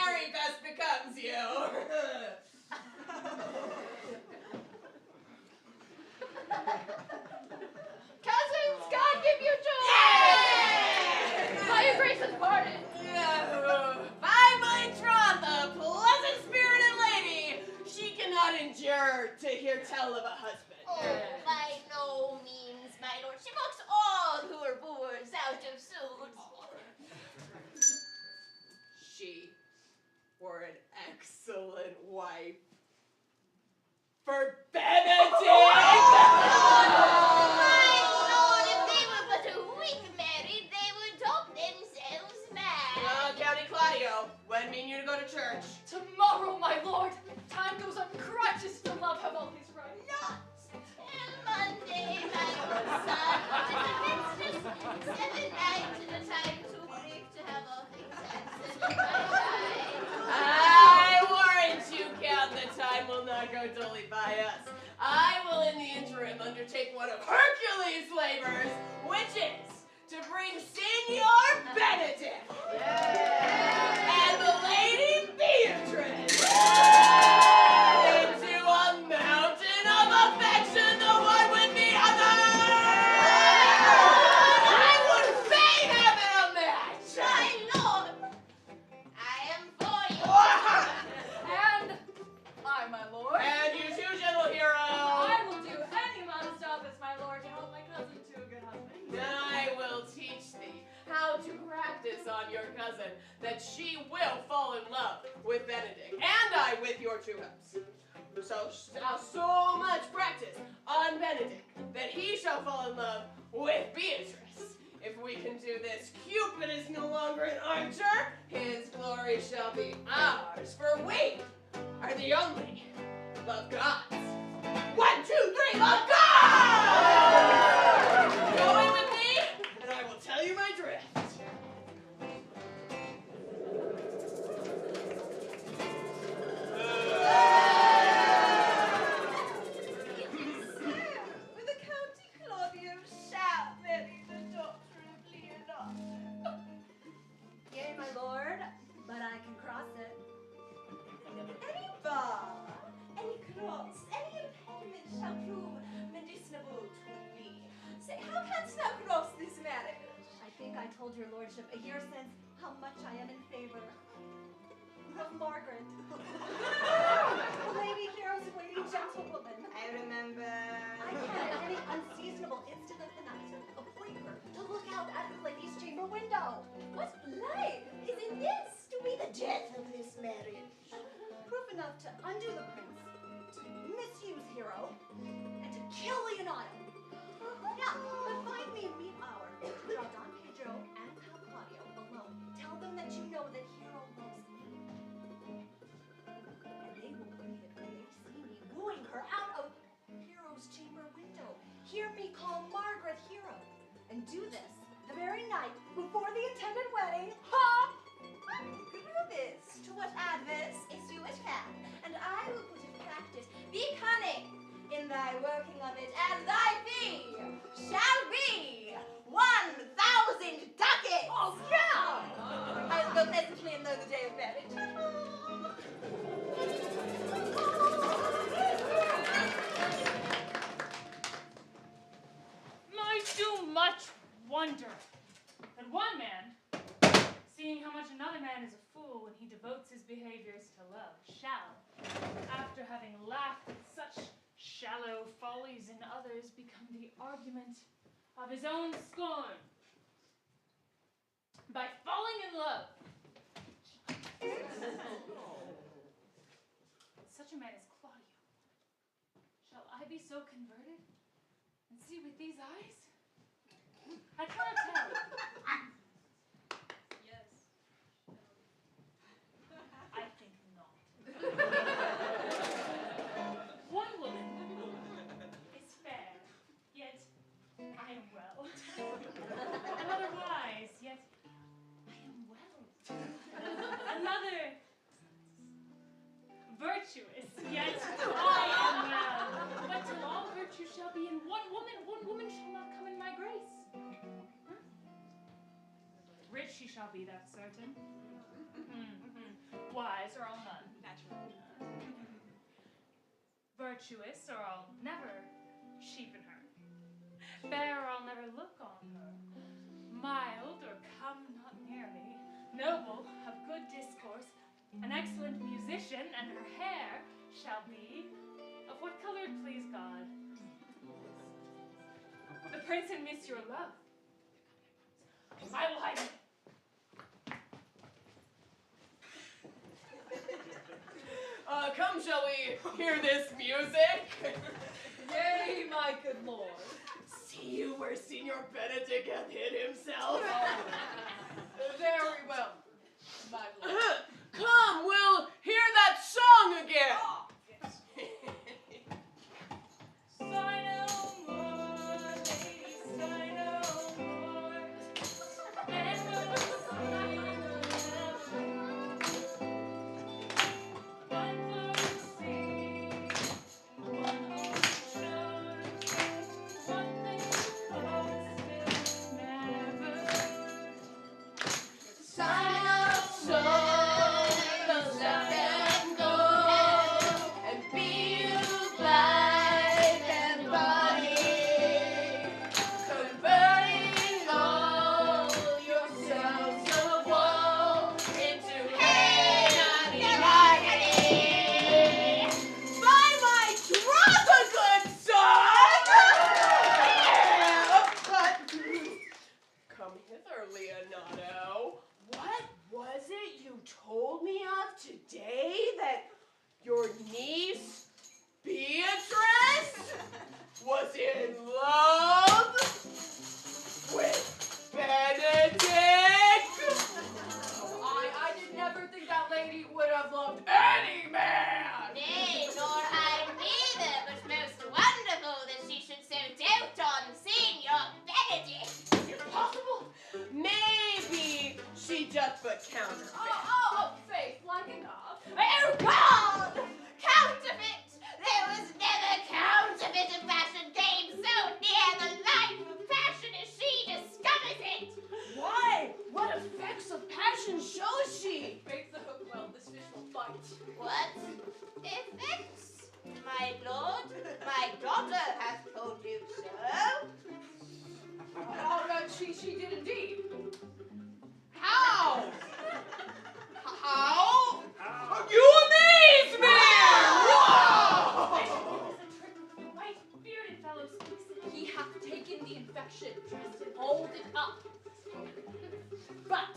marry best becomes you. Cousins, God give you joy! By your grace and pardon. By my troth, a pleasant-spirited lady, she cannot endure to hear tell of a husband. Oh, by no means, my lord. She mocks all who are boors out of suit. She were an excellent wife for Benedict! My lord, if they were but a week married, they would talk themselves mad. County Claudio, when mean you to go to church? Tomorrow, my lord. Time goes on crutches to love have all his right. Not till Monday, my old son. It is against us 7 nights and a time too brief to have all things answered. I warrant you, Count, the time will not go dully by us. I will in the interim undertake one of Hercules' labors, which is to bring Signor Benedict and the Lady Beatrice into a mountain of affection, the one with the other. I would fain have it a match. My lord, I am for you. And I, my lord. And you too, gentle hero. I will do any modest office, my lord, to help my cousin to a good husband. Then I will teach thee how to practice on your cousin, that she will fall in love with Benedict, and I with your true helps. So much practice on Benedict that he shall fall in love with Beatrice. If we can do this, Cupid is no longer an archer. His glory shall be ours, for we are the only love gods. 1, 2, 3, love gods! Go in with me, and I will tell you my drift. With the County Claudio shall marry the daughter of Leonardo. Yea, my lord, but I can cross it. Any bar, any cross, any impediment shall prove medicinable to me. Say, how canst thou cross this marriage? I think I told your lordship a year since how much I am in favor of Margaret. The lady hero's waiting gentlewoman. I remember. I can, at any unseasonable instant of the night, appoint her to look out at the lady's chamber window. What life is in this to be the death of this marriage? Proof enough to undo the prince, to misuse hero, and to kill Leonardo. Now, but find me a meet hour to draw Don Pedro and Count Claudio alone. Tell them that you know that hero loves me. And they will believe it when they see me wooing her out of Hero's chamber window. Hear me call Margaret Hero. And do this the very night before the intended wedding. Ha! Grow this to what adverse is to it can, and I will put in practice. Be cunning in thy working of it, and thy fee shall be 1,000 ducats. Oh, yeah! I will go pleasantly and know the day of marriage. I do much wonder that one man, seeing how much another man is a fool when he devotes his behaviors to love, shall, after having laughed at such shallow follies in others, become the argument of his own scorn. By falling in love. Such a man as Claudio. Shall I be so converted and see with these eyes? I cannot tell. Yes. I think not. One woman is fair, yet I am well. Another wise, yet I am well. Another virtuous, yet I am well. But till all virtue shall be in one woman shall not come in my grace. Rich she shall be, that's certain. Why, wise or I'll none. Virtuous or I'll never cheapen her. Fair or I'll never look on her. Mild or come not near me. Noble, of good discourse, an excellent musician, and her hair shall be of what color it please God. The prince and miss your love. I will hide it. Come, shall we hear this music? Yea, my good lord. See you where Signor Benedict hath hid himself. Very well, my lord. Come, we'll hear that song again. Sigh no more, lady, sigh no more. Never sigh no more. One for the sea, one ocean, one thing constant, never. Sign up, so let them go and be you life and body, converting all yourselves of woe into hey, by my troth, a good son! But come hither, Leonardo. What was it you told me of today that your niece, Beatrice, was in love with Benedict? I did never think that lady would have loved any man. Nay, nor I neither, but most wonderful that she should so dote on Signor Benedict. Impossible? Maybe she just but counterfeit. Oh, faith, like enough. Oh God! Counterfeit! There was never counterfeit of passion came so near the life of passion as she discovers it! Why? What effects of passion shows she? Bait the hook well, this fish will bite. What? Effects? My lord, my daughter hath told you so. She did indeed. How? How? You amaze me! Whoa! The white bearded fellow speaks. He hath taken the infection, dressed and hold it up. But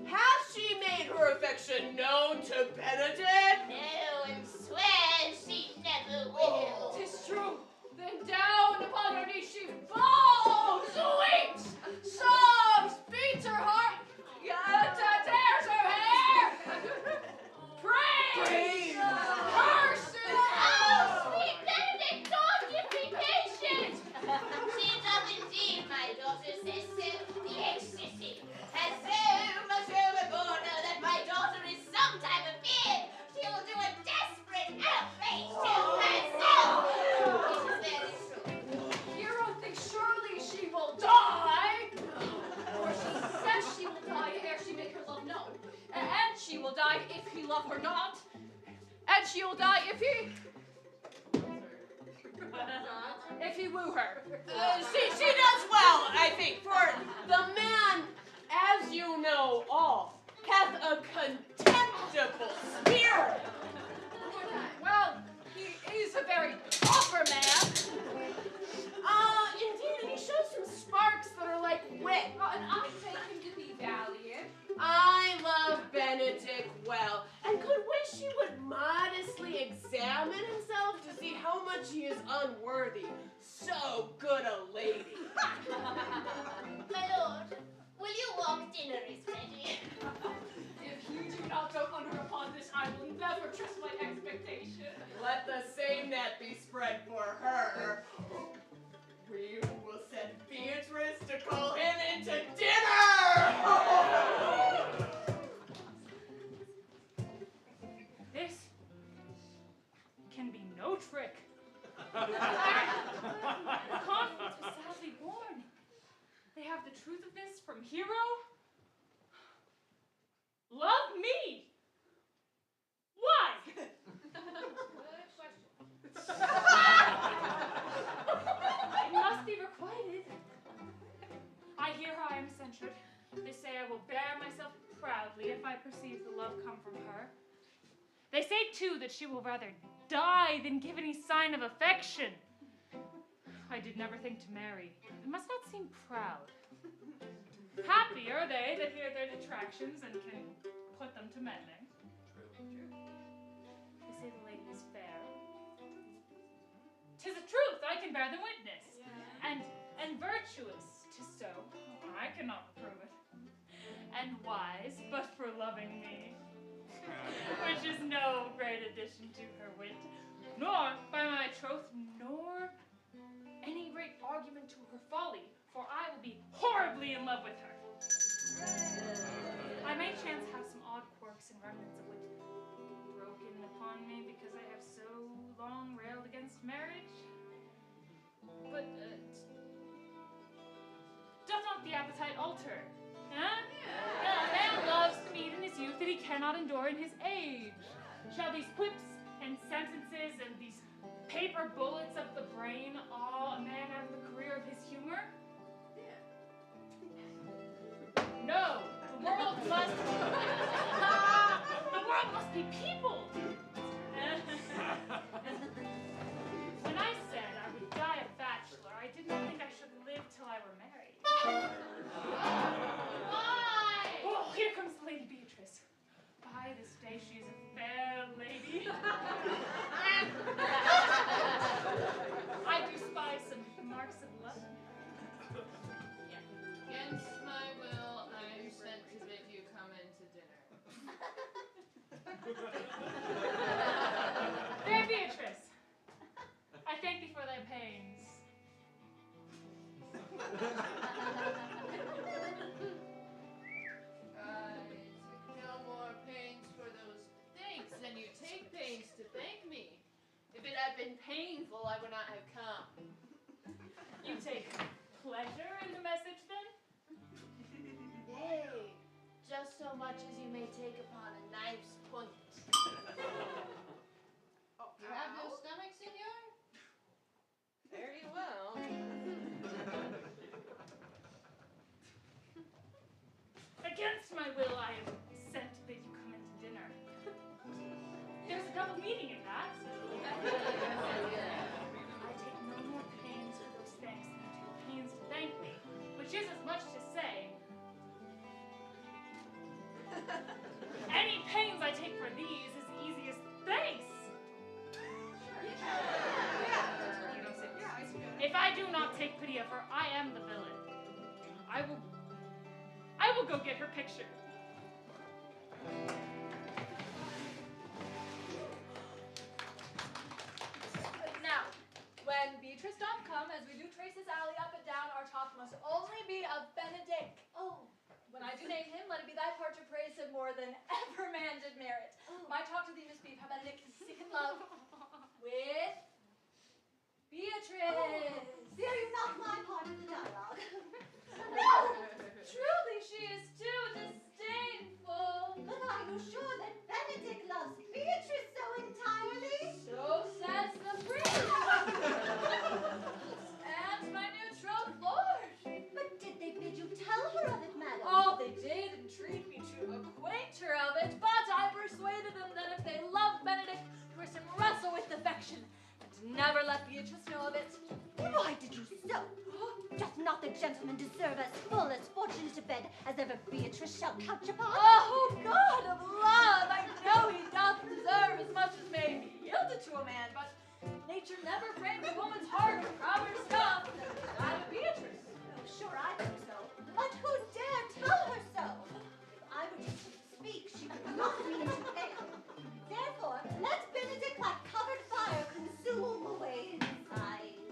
has she made her affection known to Benedict? No, and swears she never will. 'Tis true. Then down upon her knees she falls, weeps, sobs, beats her heart, tears her hair, prays, curses. Oh, sweet Benedict, God, give me patience. She doth indeed, my daughter says so. The ecstasy has so much overborne her that my daughter is sometime afeard she'll do a desperate outrage to herself. It is very true. Hero thinks surely she will die, for she says she will die ere she make her love known, and she will die if he love her not, and she will die if he woo her. She does well, I think, for the man, as you know all, hath a contemptible spirit. Well, he is a very proper man. Indeed, and he shows some sparks that are like wit. And I take him to be valiant. I love Benedict well, and could wish he would modestly examine himself to see how much he is unworthy. So good a lady. My lord, will you walk? Dinner is ready. If you do not dote on her upon this, I will never trust my expectation. Let the same net be spread for her. We will send Beatrice to call him into dinner! This can be no trick. The conflict was sadly born. They have the truth of this from Hero. Love me! too, that she will rather die than give any sign of affection. I did never think to marry. I must not seem proud. Happy are they that hear their detractions and can put them to mending. They say the lady is fair. 'Tis a truth, I can bear them witness. And virtuous, 'tis so, I cannot reprove it. And wise, but for loving me, which is no great addition to her wit, nor, by my troth, nor any great argument to her folly, for I will be horribly in love with her. I may chance have some odd quirks and remnants of wit broken upon me because I have so long railed against marriage. But, doth not the appetite alter? Huh? A man loves meat in his youth that he cannot endure in his age. Shall these quips and sentences and these paper bullets of the brain awe a man out of the career of his humor? No, the world must be peopled. When I said I would die a bachelor, I did not think I should live till I were married. Why? Oh, here comes the Lady Beatrice. By this day she is a fair lady. I do spy some marks of love. Against my will, I am sent to bid you come into dinner. Fair Beatrice, I thank thee for thy pains. I took no more pains for those thanks than you take pains to thank me. If it had been painful, I would not have come. You take pleasure in the message, then? Nay, just so much as you may take upon a knife's point. You have no stomach, senor? Very well. Against my will, I am sent to bid you come into dinner. There's a double meaning in that. I take no more pains for those thanks than you take pains to thank me, which is as much to say, any pains I take for these is easy as thanks. If I do not take pity of her, I am the villain. I will go get her picture. Now, when Beatrice doth come, as we do trace this alley up and down, our talk must only be of Benedict. Oh, when I do name him, let it be thy part to praise him more than ever man did merit. My talk to thee must be how Benedict is sick in love with Beatrice. Fear you not my part of the dialogue. No! Truly, she is too disdainful. But are you sure that Benedict loves Beatrice so entirely? So says the priest. And my new troth lord. But did they bid you tell her of it, madam? Oh, they did entreat me to acquaint her of it, but I persuaded them that if they loved Benedict, Christian wrestle with affection, and never let Beatrice know of it. Why did you so? Doth not the gentleman deserve as full as fortunate a bed as ever Beatrice shall couch upon? Oh, God of love, I know he doth deserve as much as may be yielded to a man, but nature never framed a woman's heart for prouder stuff than that of Beatrice. Oh, sure I think so. But who dare tell her so? If I were to speak, she would not mean to fail. Therefore, let Benedict like covered fire consume away his eyes,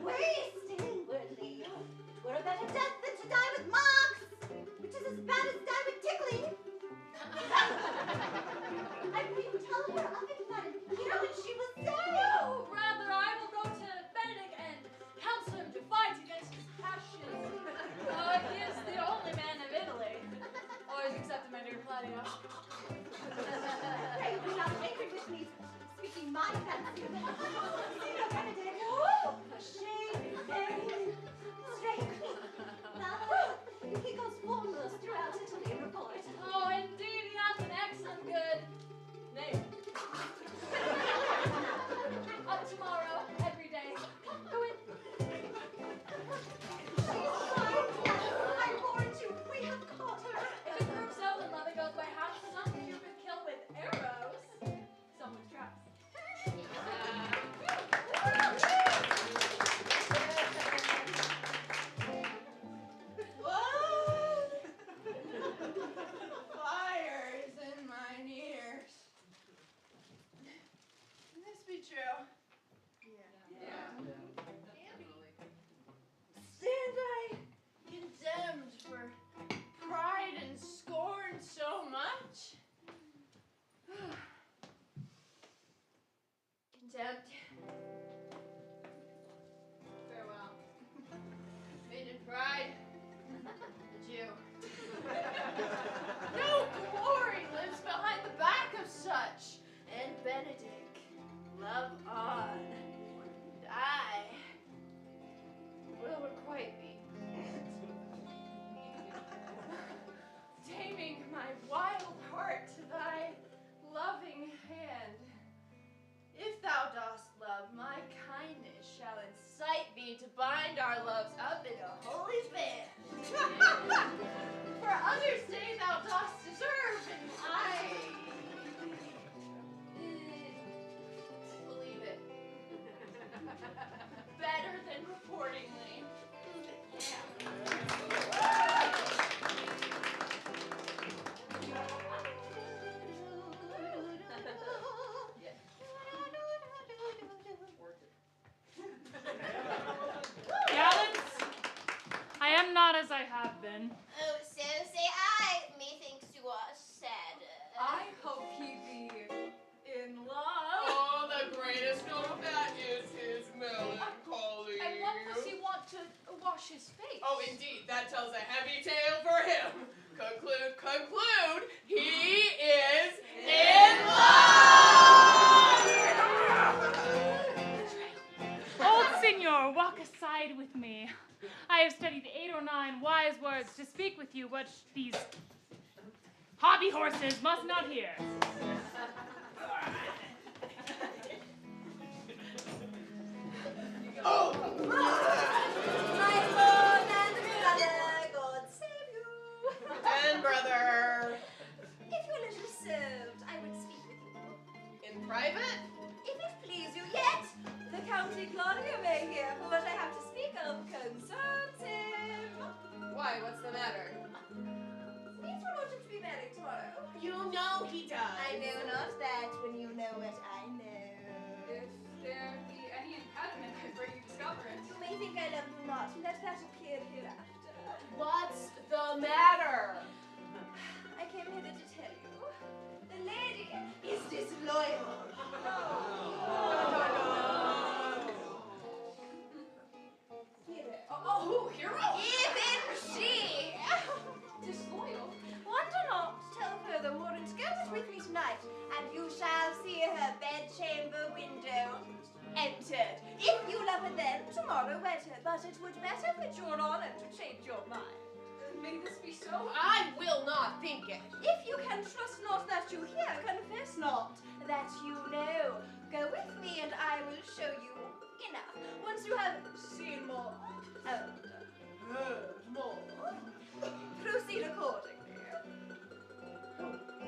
wasting inwardly. 'Twere a better death than to die with marks, which is as bad as die with tickling. I pray you tell her of it, madam. Hear what she will say. No, rather I will go to need to bind our loves up in a holy band. For others say thou dost deserve, and I believe it. Better than reportingly. Gallants, I am not as I have been. Oh, so say I. Methinks you are sadder. I hope he be in love. Oh, the greatest of that is his melancholy. And what does he want to wash his face? Oh, indeed, that tells a heavy tale for him. Conclude, he is in love! Old Senor, walk aside with me. I have studied 8 or 9 wise words to speak with you, which these hobby horses must not hear. My Lord and brother, God save you. And brother, If your leisure served, I would speak with you. in private? If it please you yet, the County Claudia may hear, for what I have to speak of concerns him. Why, what's the matter? Needs for Lordship to be married tomorrow. You know he does. I know not that when you know what I know. If there be any impediment, I pray you discover it. You may think I love you not, let that appear hereafter. What's the matter? I came hither to tell you, the lady is disloyal. Oh, hero! Even she! Disloyal? Wonder not, tell furthermore, and go with me tonight, and you shall see her bedchamber window entered. If you love her then, tomorrow wed her, but it would better fit your honor to change your mind. May this be so? I will not think it. If you can trust not that you hear, confess not that you know. Go with me and I will show you enough. Once you have seen more and heard more, proceed accordingly.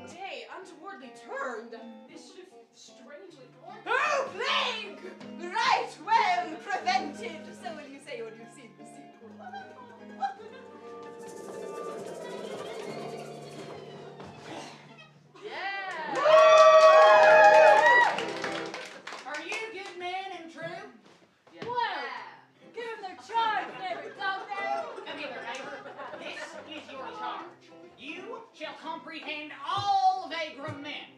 Day untowardly turned. Mischief strangely born. Oh, plague! Right well prevented. So will you say when you've seen the sequel? Yeah. Are you good men and true? Well, give them their charge, neighbor, don't they? Come hither, neighbor. This is your charge. You shall comprehend all vagrom men.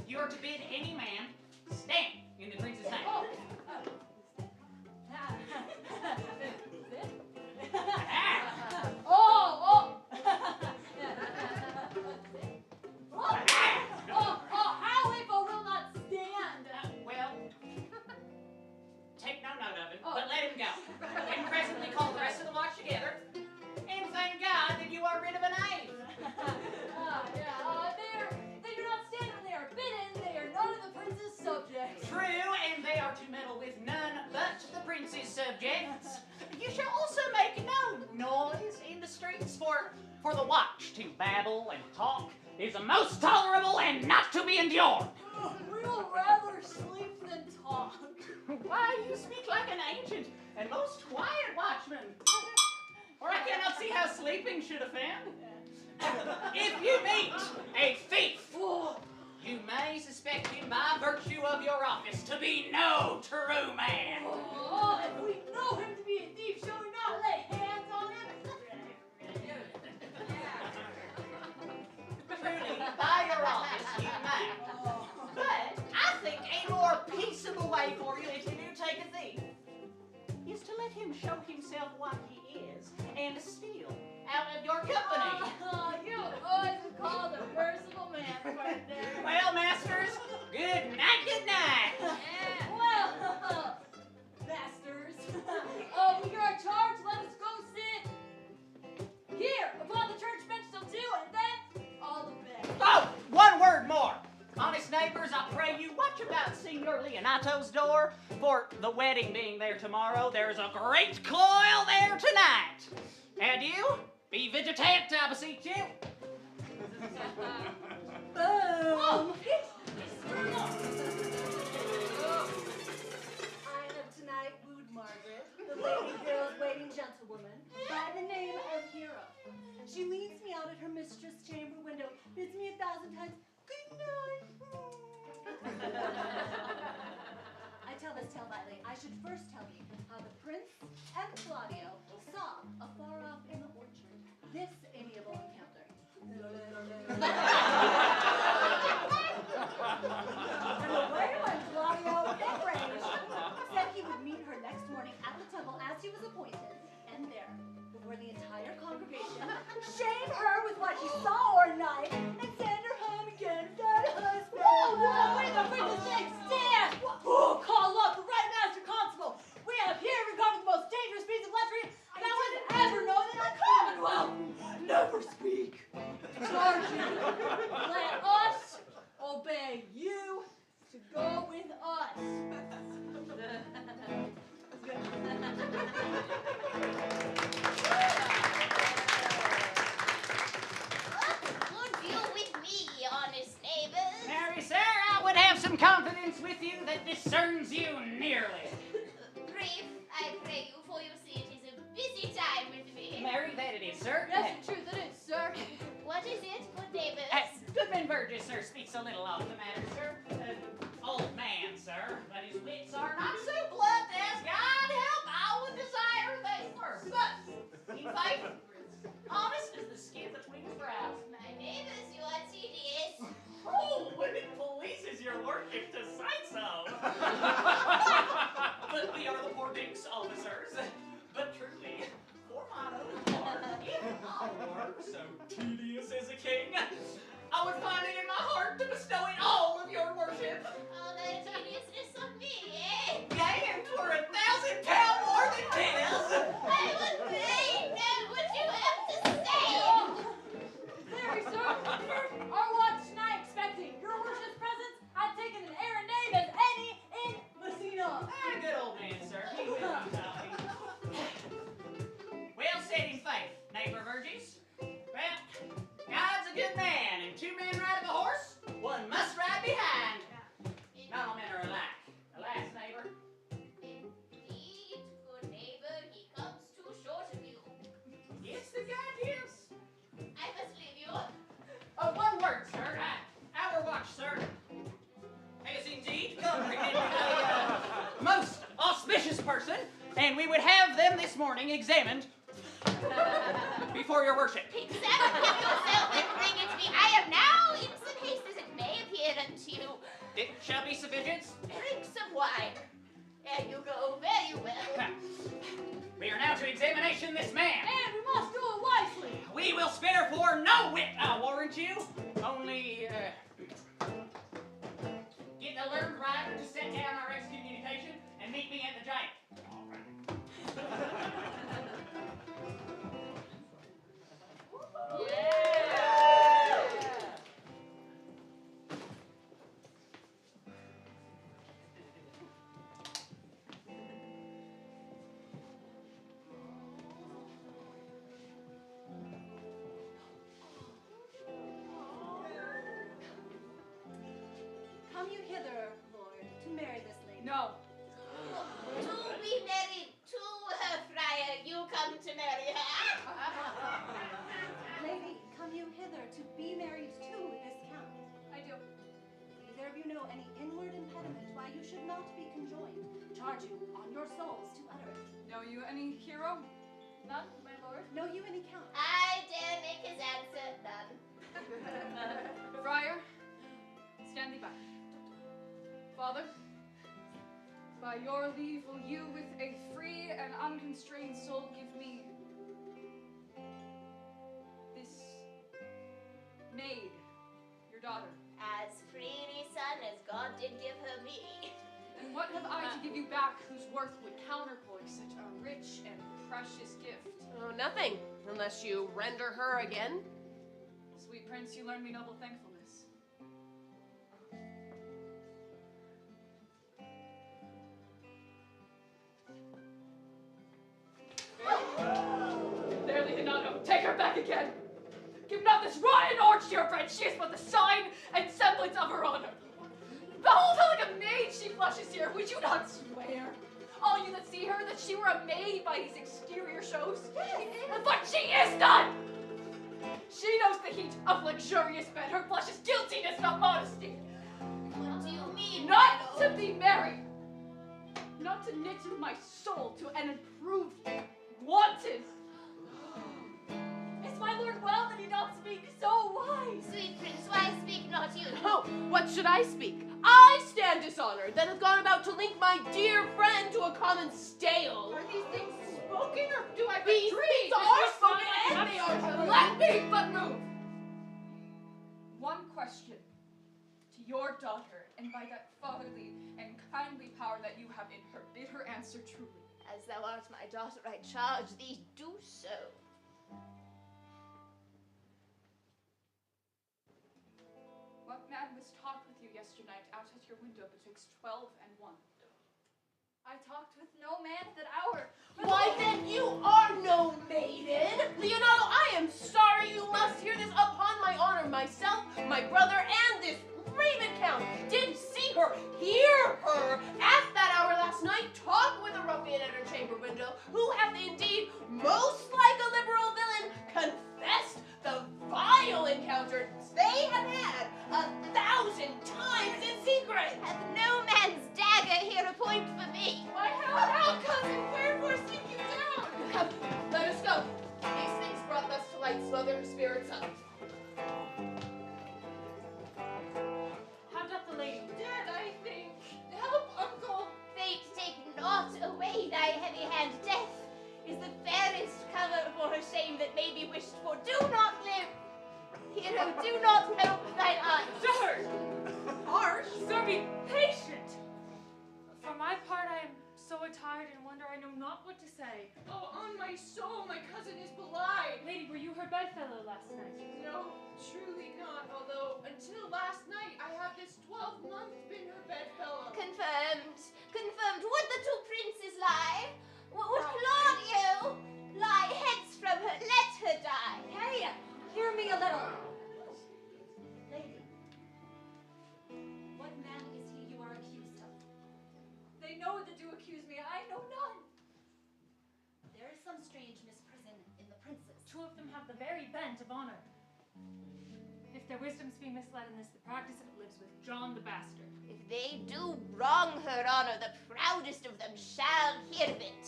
You are to bid any man stand in the prince's name. Oh. How if I will not stand? Well, take no note of it, but let him go. And presently call the rest of the watch together. And thank God that you are rid of an knave. They do not stand when they are bidden. They are none of the prince's subjects. True, and they are to meddle with none but the prince's subjects. You shall also make no noise in the streets, for the watch to babble and talk is a most tolerable and not to be endured. We'll rather sleep than talk. Why, you speak like an ancient and most quiet watchman. For I cannot see how sleeping should offend. If you meet a thief, you may suspect him by virtue of your office to be no true man. Oh, if we know him to be a thief, shall we not lay hands on him? Truly, by your office, you may. But I think a more peaceable way for you, if you do take a thief, is to let him show himself what he is and steal out of your company. You always call the merciful man, partner. Well, masters, good night, good night. Well, masters, we hear our charge. Let us go sit here upon the church bench till 2, and then all the bed. Oh, one word more. Honest neighbors, I pray you watch about Senor Leonato's door, for the wedding being there tomorrow, there's a great coil there tonight. And you, be vigilant, I beseech you. Boom! I have tonight wooed Margaret, the lady girl's waiting gentlewoman, by the name of Hero. She leads me out at her mistress' chamber window, bids me 1,000 times, good night. I tell this tale lightly. I should first tell you how the prince and Claudio saw afar off in the orchard this amiable encounter. And away went Claudio enraged, said he would meet her next morning at the temple as he was appointed, and there, before the entire congregation, shame her with what he saw or night, and send her home again without a husband. Whoa, wait, for goodness sake, stand! Whoa, call up the right master constable. We have here regarding the most dangerous piece of lechery that was ever known in our commonwealth. Never speak. Charge you. Let us obey you to go with us. Would deal with me, honest neighbors. Mary, sir, I would have some confidence with you that discerns you nearly. Brief, I pray you, for you see it is a busy time with me. Mary, that it is, sir. Yes, in truth it is, sir. What is it, good neighbors? Goodman Burgess, sir, speaks a little off the matter, sir. Old man, sir, but his wits are not so blunt as God help I would desire they were. But, in faith, honest as the skin between his brows. My neighbors, you are tedious. Oh, when it pleases your worship to say so. But we are the poor Duke's officers. But truly, for mine own part, if I were so tedious as a king, I would find it in my heart to bestow it all of your worship. All that tediousness on me, eh? Yea, and for 1,000 pounds more than his. I would fain know what you have to say. Very, sir. Our watch tonight expecting your worship's presence had taken an errand name as any in Messina. Good old man, sir. He will be happy. Well said in faith, neighbor Verges. Well, God's a good man, and 2 men ride a horse, 1 must ride behind. Not all men are alike. Alas, neighbor. Indeed, good neighbor, he comes too short of you. Yes, the God is. I must leave you. One word, sir. Our watch, sir, has indeed comprehended a most auspicious person, and we would have them this morning examined before your worship. Examine him yourself and bring it to me. I am now in some haste as it may appear unto you. It shall be sufficient. Drink some wine. There you go, very well. We are now to examination this man. And we must do it wisely. We will spare for no wit, I warrant you. Only, get the learned writer to set down our excommunication and meet me at the giant. All right. Come you hither, Lord, to marry this lady. No. To be married to her, friar, you come to marry her. Lady, come you hither to be married to this count. I do. Either of you know any inward impediment why you should not be conjoined? Charge you on your souls to utter it. Know you any hero? None, my lord. Know you any count? I dare make his answer none. Friar, stand thee back. Father, by your leave, will you with a free and unconstrained soul give me this maid, your daughter? As freely, son, as God did give her me. And what have I to give you back whose worth would counterpoise such a rich and precious gift? Oh, nothing, unless you render her again. Sweet prince, you learn me noble thankfulness. back again. Give not this rotten orange to your friend. She is but the sign and semblance of her honor. Behold how like a maid she blushes here. Would you not swear, all you that see her, that she were a maid by these exterior shows? But she is not! She knows the heat of luxurious bed. Her blush is guiltiness, not modesty. What do you mean, Not to be married. Not to knit my soul to an improved wanton. Is my lord well that he not speak so wise? Sweet prince, why speak not you? Oh, what should I speak? I stand dishonored that have gone about to link my dear friend to a common stale. Are these things spoken, or do I These dream? things are spoken and they are true. Let me but move. One question to your daughter, and by that fatherly and kindly power that you have in her, bid her answer truly. As thou art my daughter, I charge thee, do so. What man was talked with you yesternight out at your window betwixt 12 and 1? I talked with no man at that hour. Why then you are no maiden. Leonardo, I am sorry you must hear this upon my honor. Myself, my brother, and this raven count did see her, hear her, at that hour last night, talk with a ruffian at her chamber window, who hath indeed, most like a liberal villain, confessed the vile encounter they have had 1,000 times in secret. Hath no man's dagger here a point for me. Why, how, cousin, wherefore seek you down? Come, let us go. These things brought us to light, smother her spirits up. How doth the lady? Dead, I think. Help, uncle. Fate take not away thy heavy hand. Death is the fairest cover for her shame that may be wished for. Do not live. Hero, do not help thine eyes. Sir! Harsh. Sir, be patient! For my part, I am so attired and wonder I know not what to say. Oh, on my soul, my cousin is belied. Lady, were you her bedfellow last night? No, truly not, although until last night I have this 12 months been her bedfellow. Confirmed. Confirmed. Would the two princes lie? Would Claudio lie? Hence from her. Let her die. Hey, hear me a little. Lady, what man is he you are accused of? They know that you accuse me. I know none. There is some strange misprison in the princes. Two of them have the very bent of honor. If their wisdoms be misled in this, the practice of it lives with John the Bastard. If they do wrong her honor, the proudest of them shall hear of it.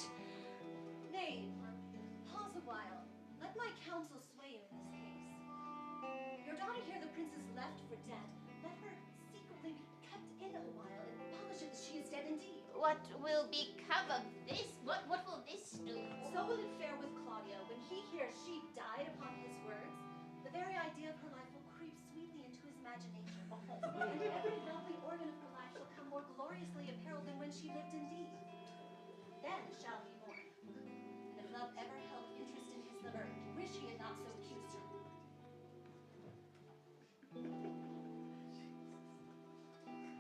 Nay, pause a while. Let my counsel sway you in this case. Your daughter here, the princess, left for dead. Let her secretly be kept in a while and polish it that she is dead indeed. What will become of this? What will this do? So will it fare with Claudio. When he hears she died upon his words, the very idea of her life will creep sweetly into his imagination. And every lovely organ of her life shall come more gloriously apparelled than when she lived indeed. Then shall he mourn. And if love ever held interest in his liver, wish he had not so accused her.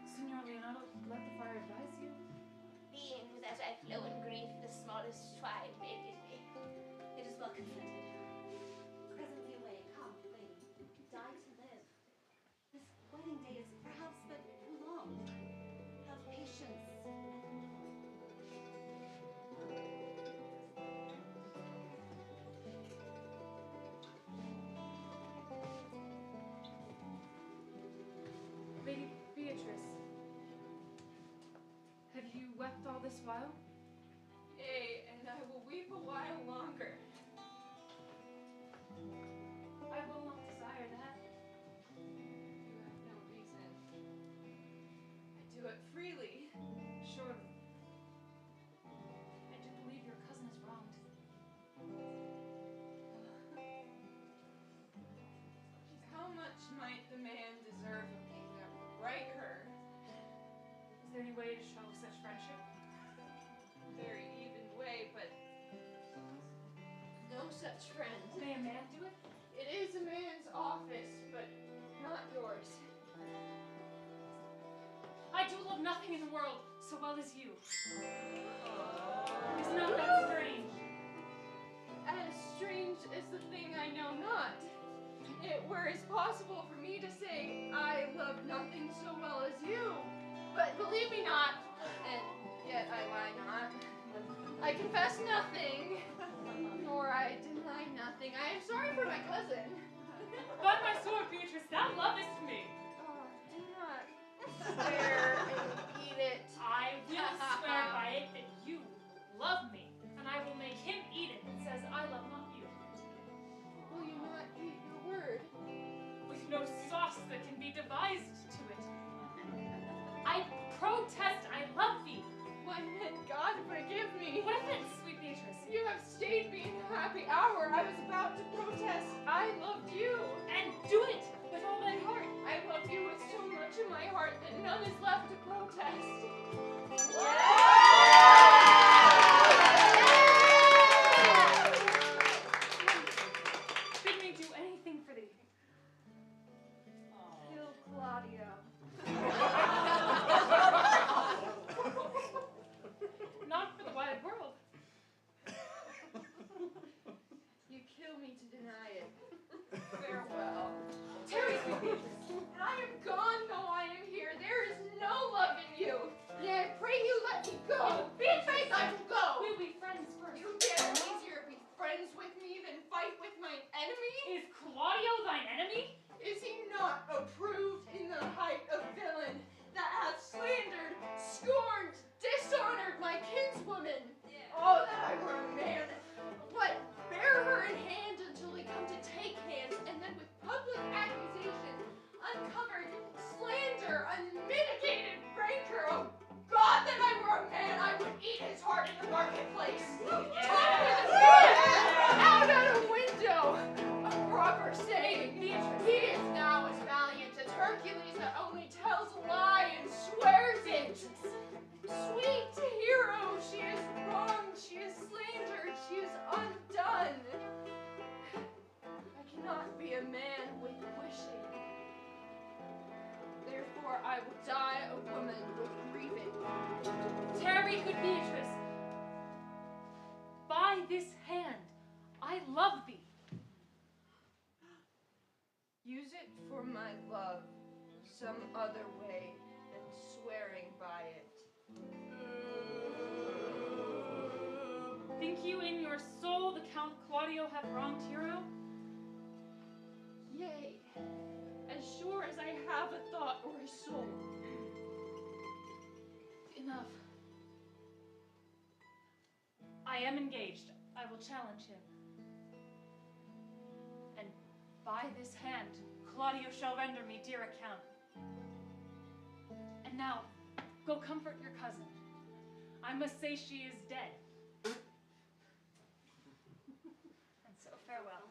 Signor Leonardo, let the fire advise you. Being that I flow in grief, the smallest twine may give me. It is well consented. Presently away, come, lady. Die to live. This wedding day is perhaps but too long. Have patience. Lady Beatrice, have you wept all this while? Yea, and I will weep a while longer. I will not desire that. You have no reason. I do it freely. Surely. I do believe your cousin is wronged. How much might the man deserve of me that would right her? Is there any way to show such friendship? Very even way, but no such friend. May a man do it? It is a man's office, but not yours. I do love nothing in the world so well as you. Is not that strange? As strange as the thing I know longer is possible for me to say I love nothing so well as you. But believe me not, and yet I lie not. I confess nothing, nor I deny nothing. I am sorry for my cousin. By my sword, Beatrice, thou lovest me. Oh, do not swear and eat it. I will swear by it that you love me, and I will make him eat it that says I love not you. Will you not eat your word? With no sauce that can be devised to it. I protest I love thee. Why then, God forgive me. What offense, sweet Beatrice? You have stayed me in the happy hour. I was about to protest. I loved you. And do it with all thy heart. I love you with so much in my heart that none is left to protest. Bid me do anything for thee. Kill Claudio. Not for the wide world. You kill me to deny it. Farewell. Terry, sweet Beatrice, and I am gone though I am here. There is no love in you. Nay, I pray you let me go. Beatrice, I will go. We'll be friends first. You dare easier be friends with me than fight with my enemy? Is Claudio thine enemy? Is he not approved in the height of villain that hath slandered, scorned, dishonored my kinswoman? Oh, that I were a man! But bear her in hand until they come to take hand, and then with public accusation, uncovered slander, unmitigated rancor. Oh God, that I were a man! I would eat his heart in the marketplace. Talk with a man out at a window. A proper saying. He is now as valiant as Hercules that only tells a lie and swears it. Sweet hero, she is wronged, she is slandered, she is undone. I cannot be a man with wishing. Therefore, I will die a woman with grieving. Tarry, good Beatrice. By this hand, I love thee. Use it for my love some other way than swearing by it. Think you in your soul the Count Claudio hath wronged Hero? Yea, as sure as I have a thought or a soul. Enough. I am engaged. I will challenge him. And by this hand, Claudio shall render me dear account. And now, go comfort your cousin. I must say she is dead. And so farewell.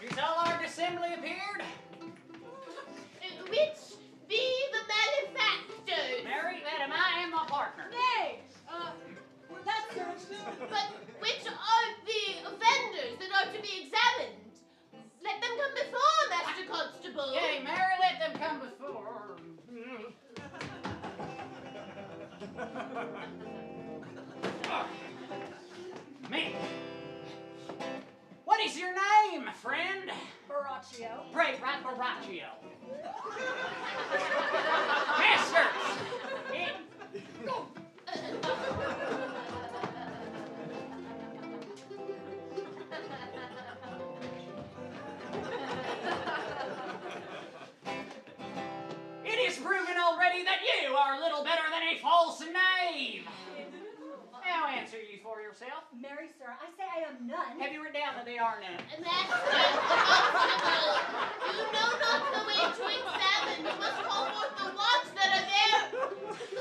Is all our assembly appeared? Which be the malefactors? Mary, madam, I am my partner. Nay! That's But which are the offenders that are to be examined? Let them come before, Master Constable. Yea, Mary, let them come before. Me. What is your name, friend? Baraccio. Pray, right, Baraccio. Masters! It is proven already that you are little better than a false knave. Now answer you for yourself. Marry, sir, I say I am none. Have you written down that they are none? Master Constable, you know not the way to examine. You must call forth the watch that are their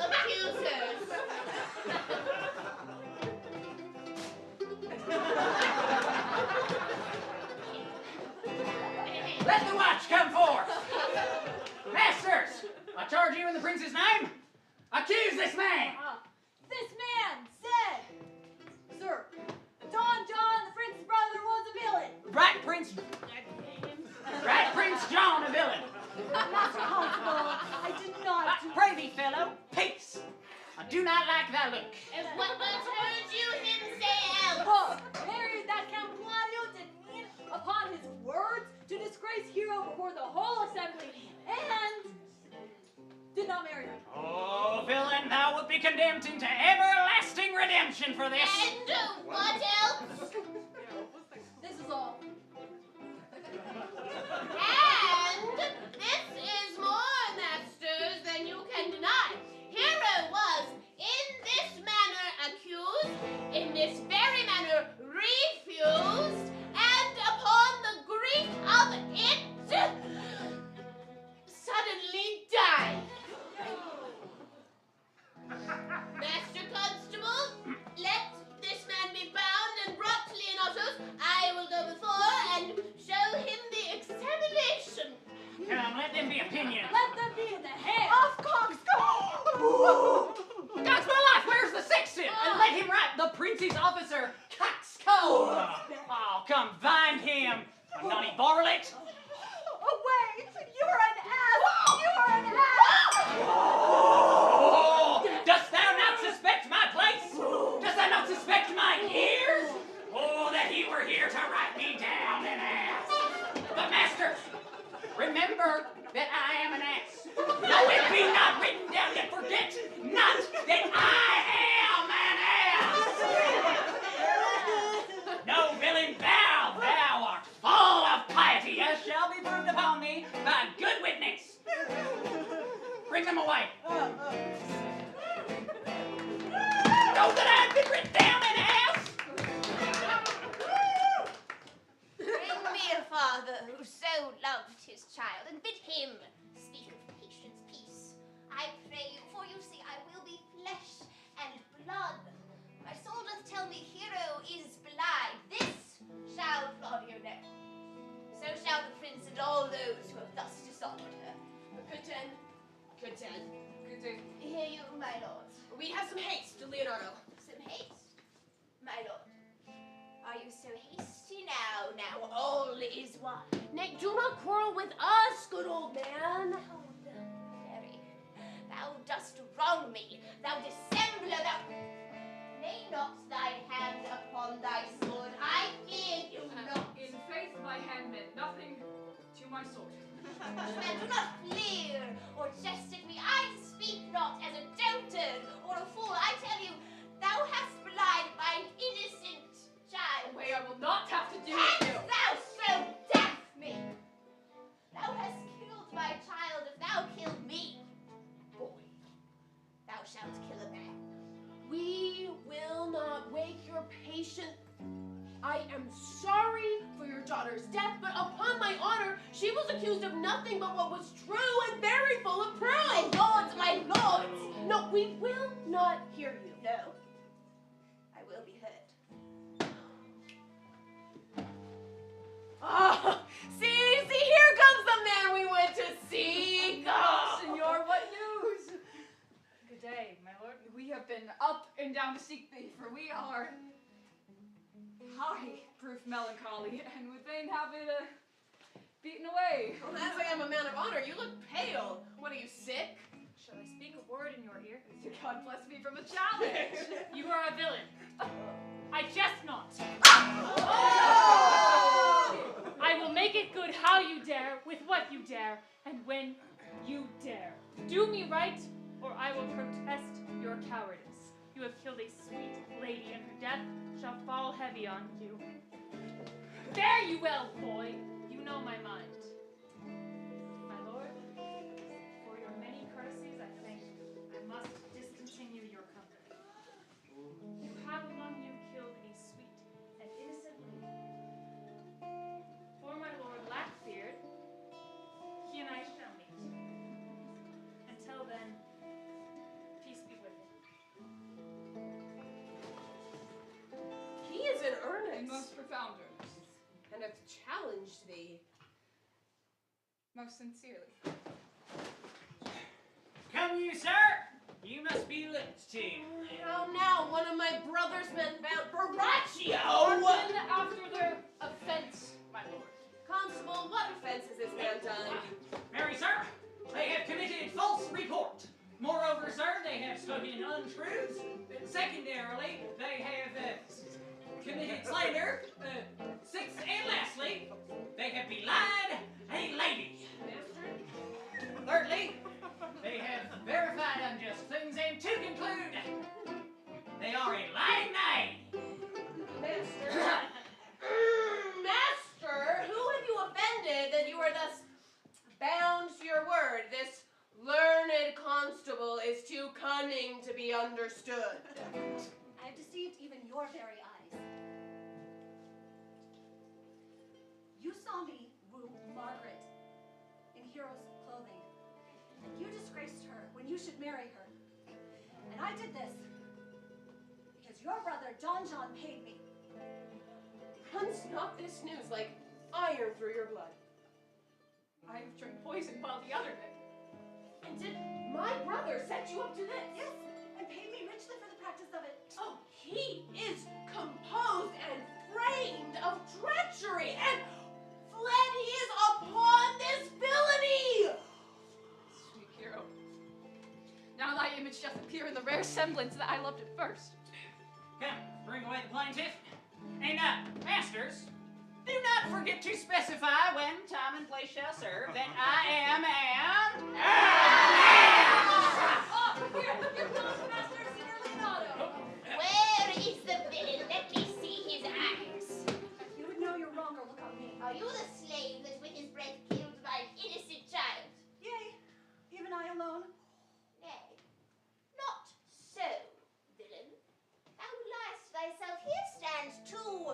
accusers. Let the watch come forth. Masters, I charge you in the prince's name. Accuse this man. This man said, sir, Don John, the prince's brother, was a villain. Right, Prince John, a villain. Master Constable, I did not do Pray thee, fellow, peace. I do not like that look. And what words heard you him say else? Oh, Mary, that Count Claudio did mean upon his words to disgrace Hero before the whole assembly, and did not marry her. Oh, villain, thou wilt be condemned into everlasting redemption for this. And what else? This is all. And this is more, masters, than you can deny. Hero was in this manner accused, in this very manner refused, and upon the grief of it, suddenly died. Master Constable, let this man be bound and brought to Leonatos. I will go before and show him the examination. Come, let them be opinions. Let them be in the head. Off coxcomb! God's my life, where's the sexton? And let him write the prince's officer, coxcomb. Oh, come find him, a naughty varlet. Oh, wait! You're an ass! You're an ass! Oh, dost thou not suspect my place? Dost thou not suspect my ears? Oh, that he were here to write me down an ass. But master, remember that I am an ass. Though it be not written down, yet forget not that I am an ass. No, villain, thou art full of piety, as shall be proved upon thee by good witness. Bring them away. Know that I have been written down an ass. Bring me a father who so loved his child, and bid him speak of patience, peace. I pray you, for you see I will be flesh and blood. My soul doth tell me Hero is belied. This shall Claudio know. So shall the prince and all those who have thus dishonored her. Good den. Good den. Good den. Hear you, my lord. We have some haste, Leonardo. Some haste, my lord. Are you so hasty now? Now all is one. Nay, do not quarrel with us, good old man. Oh, no, Mary. Thou dost wrong me. Thou dissembler, thou... Lay not thy hand upon thy sword. I fear you not. In faith, my hand meant nothing to my sword. Man, do not fleer or jest at me. I speak not as a dotard or a fool. I tell you, thou hast belied mine innocent child. Way I will not have to do Canst with you. thou so death me? Thou hast killed my child. If thou kill me, boy, thou shalt kill a man. We will not wake your patient. I am sorry for your daughter's death, but upon my honor, she was accused of nothing but what was true and very full of proof. My lords! No, we will not hear you. No, I will be heard. Ah, see, here comes the man we went to seek. Senor, what news? Good day, my lord. We have been up and down to seek thee, for we are high proof melancholy, and would fain have it beaten away. Well, as I am a man of honor, you look pale. What, are you sick? Shall I speak a word in your ear? God bless me from a challenge. You are a villain. I jest not. I will make it good how you dare, with what you dare, and when you dare. Do me right, or I will protest your cowardice. You have killed a sweet lady, and her death shall fall heavy on you. Fare you well, boy. You know my mind. My lord, for your many courtesies, I think I must discontinue your company. You have among you killed a sweet and innocent lady. For my lord Lackbeard, he and I shall meet. Until then, peace be with him. He is in earnest. In most profound earnest. And have challenged thee. Most sincerely. Come you, sir. You must be looked to. How now, one of my brother's men found Baraccio! Pardon after their offense, my lord. Constable, what offense has this man done? Marry, sir, they have committed false report. Moreover, sir, they have spoken untruths. Secondarily, they have committed slander. Sixth and lastly, they have belied a lady. Thirdly, they have verified unjust things, and to conclude, they are a lying name. Master. Master, who have you offended that you are thus bound to your word? This learned constable is too cunning to be understood. I have deceived even your very eyes. You saw me woo Margaret in hero's clothing, and you disgraced her when you should marry her. And I did this because your brother Don John paid me. Runs not this news like iron through your blood? I have drank poison while the other did. And did my brother set you up to this? Yes, and paid me richly for the practice of it. Oh, he is composed and framed of treachery, and fled he is upon this villainy! Sweet hero. Now thy image doth appear in the rare semblance that I loved at first. Come, bring away the plaintiff. And, masters, do not forget to specify when time and place shall serve that I am an... Here comes Master Signor Leonardo. Where is the villain? Let me see his eyes. You would know you're wrong or look on me. Are you the slave that with his breath killed my innocent child? Yea, even I alone. Nay, not so, villain. Thou liest thyself. Here stand two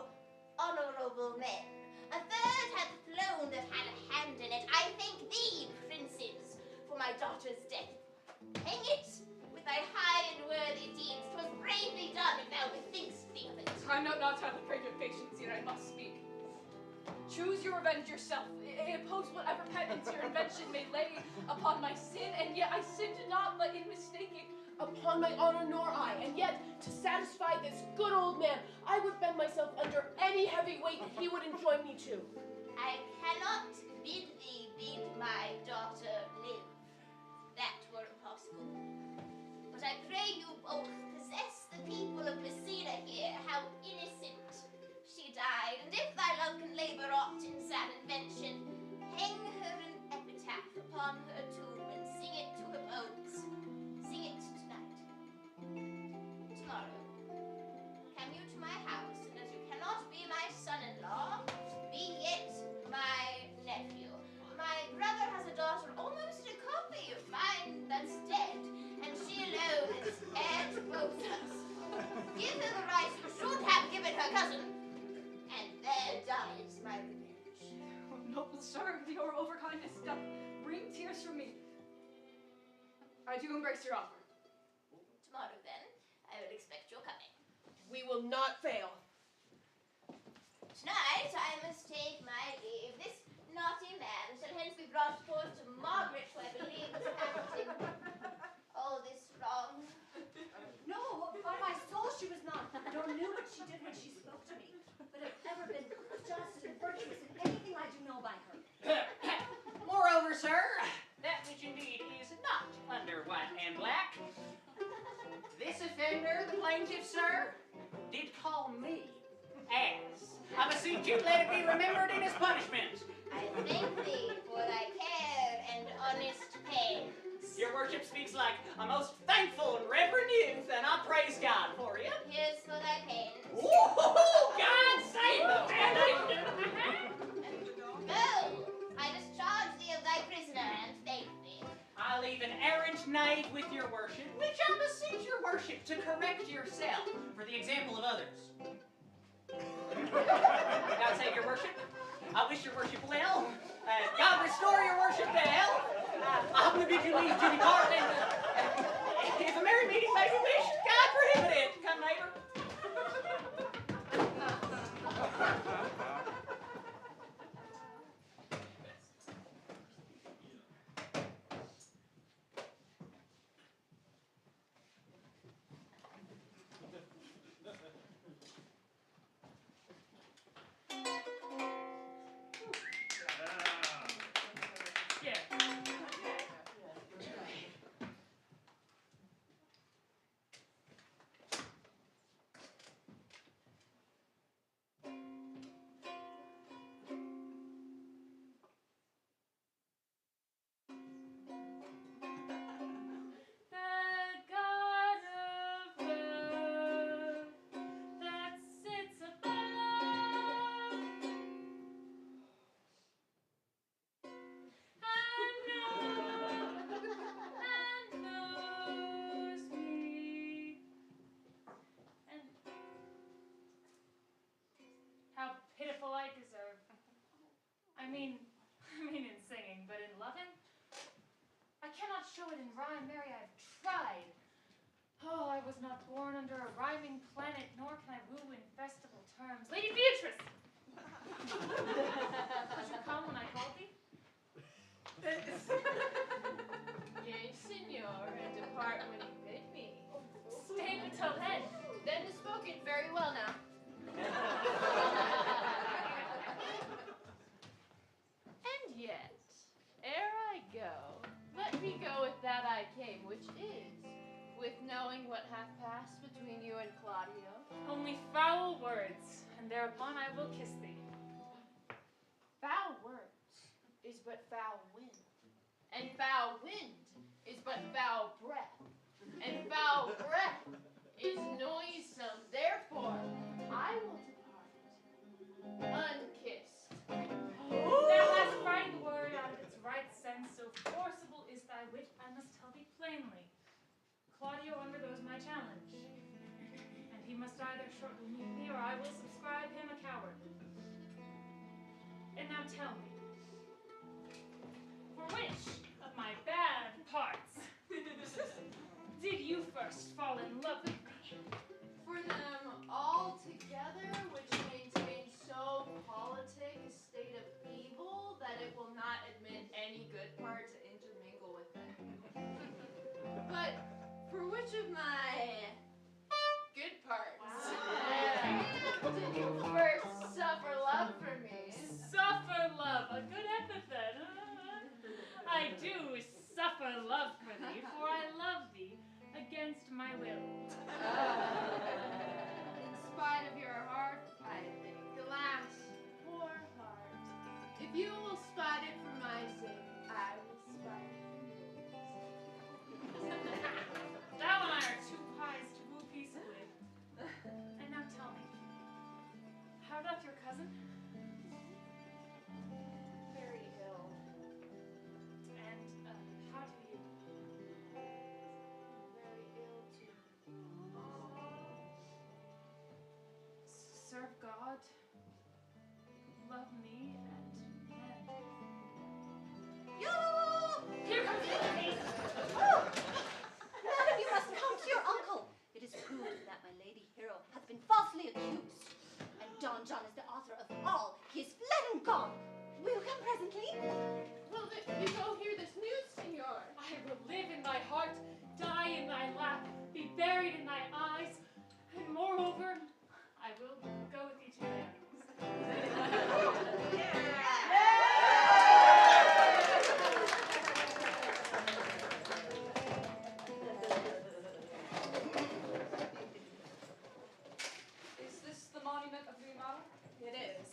honorable men. A third hath flown that had a hand in it. I thank thee, princes, for my daughter's death. Hang it with thy high and worthy deeds. 'Twas bravely done if thou bethinkst thee of it. I know not how to pray your patience, yet I must speak. Choose your revenge yourself. Impose whatever penance your invention may lay upon my sin, and yet I sinned not, but in mistaking. Upon my honor nor I, and yet, to satisfy this good old man, I would bend myself under any heavy weight that he would enjoin me to. I cannot bid thee bid my daughter live. That were impossible. But I pray you both possess the people of Messina here, how innocent she died, and if thy love can labor aught in sad invention, hang her an epitaph upon her tomb and sing it to her bones. Sing it tonight. Tomorrow. Come you to my house, and as you cannot be my son-in-law, be yet my nephew. My brother has a daughter almost a copy of mine that's dead, and she alone is heir to both of us. Give her the rights you should have given her cousin, and there dies my revenge. Oh, noble sir, your overkindness doth bring tears from me. I do embrace your offer. Tomorrow, then, I will expect your coming. We will not fail. Tonight, I must take my leave. This naughty man shall hence be brought forth to Margaret, who I believe is acting all this wrong. No, by my soul she was not, nor knew what she did when she spoke to me, but have ever been just and virtuous in anything I do know by her. Moreover, sir, that which indeed is not under white and black. This offender, the plaintiff, sir, did call me ass. I beseech you, let it be remembered in his punishment. I thank thee for thy care and honest pains. Your worship speaks like a most thankful and reverend youth, and I praise God for you. Here's for thy pains. Ooh, God save the family! Go! I discharge thee of thy prisoner and thank thee. I leave an errant knave with your worship, which I beseech your worship to correct yourself for the example of others. God save your worship. I wish your worship well. God restore your worship to health. I humbly bid you leave to depart, and if a merry meeting may be wished, God prohibit it. Come, neighbor. I mean in singing, but in loving? I cannot show it in rhyme, Mary, I've tried. Oh, I was not born under a rhyming planet, nor can I woo in festival terms. Lady Beatrice! Would you come when I called thee? Yea, senor, and depart when you bid me. Stay until then. Then is spoken very well now. And yet, ere I go, let me go with that I came, which is with knowing what hath passed between you and Claudio. Only foul words, and thereupon I will kiss thee. Foul words is but foul wind, and foul wind is but foul breath, and foul breath is noisome. Therefore, I will depart unkissed. Thou hast frighted the word out of its right sense, so forcible is thy wit, I must tell thee plainly. Claudio undergoes my challenge, and he must either shortly meet me, or I will subscribe him a coward. And now tell me, for which of my bad parts did you first fall in love with me? For them all together, which maintain so politic a state of evil that it will not admit any good part to intermingle with it. But for which of my good parts did you first suffer love for me? Suffer love, a good epithet. I do suffer love for thee, for I love thee against my will. In spite of your heart, I think. Alas, poor heart. If you will spite it for my sake, I will spite it for yours. Thou and I are two pies to woo peaceably. And now tell me, how doth your cousin? Very ill. And how do you? Very ill too. Serve God, love me, and men. Here comes the case. Oh! Madam, you must come to your uncle. It is proved that my lady hero hath been falsely accused. And Don John is the author of all. He is fled and gone. Will you come presently? Will you go hear this news, senor? I will live in thy heart, die in thy lap, be buried in thy eyes, and moreover, I will go with thee to thy Is this the monument of the model? It is.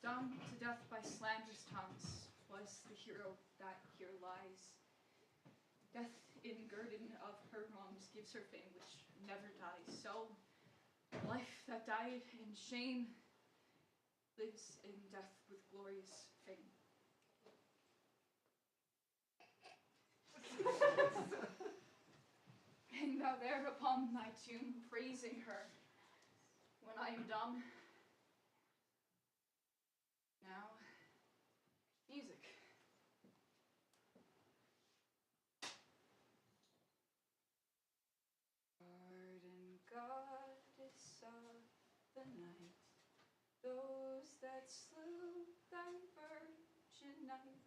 Done to death by slanderous tongues was the hero that here lies. Death in guerdon of her wrongs gives her fame which never dies. So life that died in shame lives in death with glorious fame. Hang thou there upon thy tomb, praising her. When I am dumb, now, music. Pardon, goddess of the night, those that slew thy virgin night,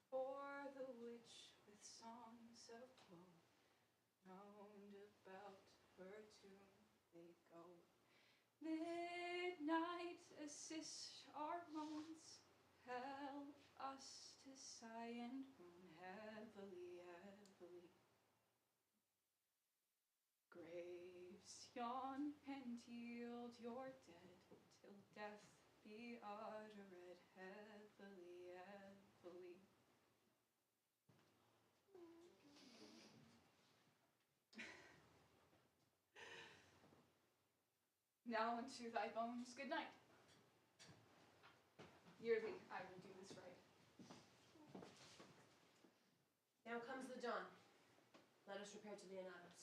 for the which with songs of woe round about her tomb they go. Midnight, assist our moans, help us to sigh and moan heavily, heavily. Graves yawn and yield your dead, till death be uttered heavily, heavily. Now unto thy bones, good night. Yearly I will do this right. Now comes the dawn. Let us repair to Leonardo's.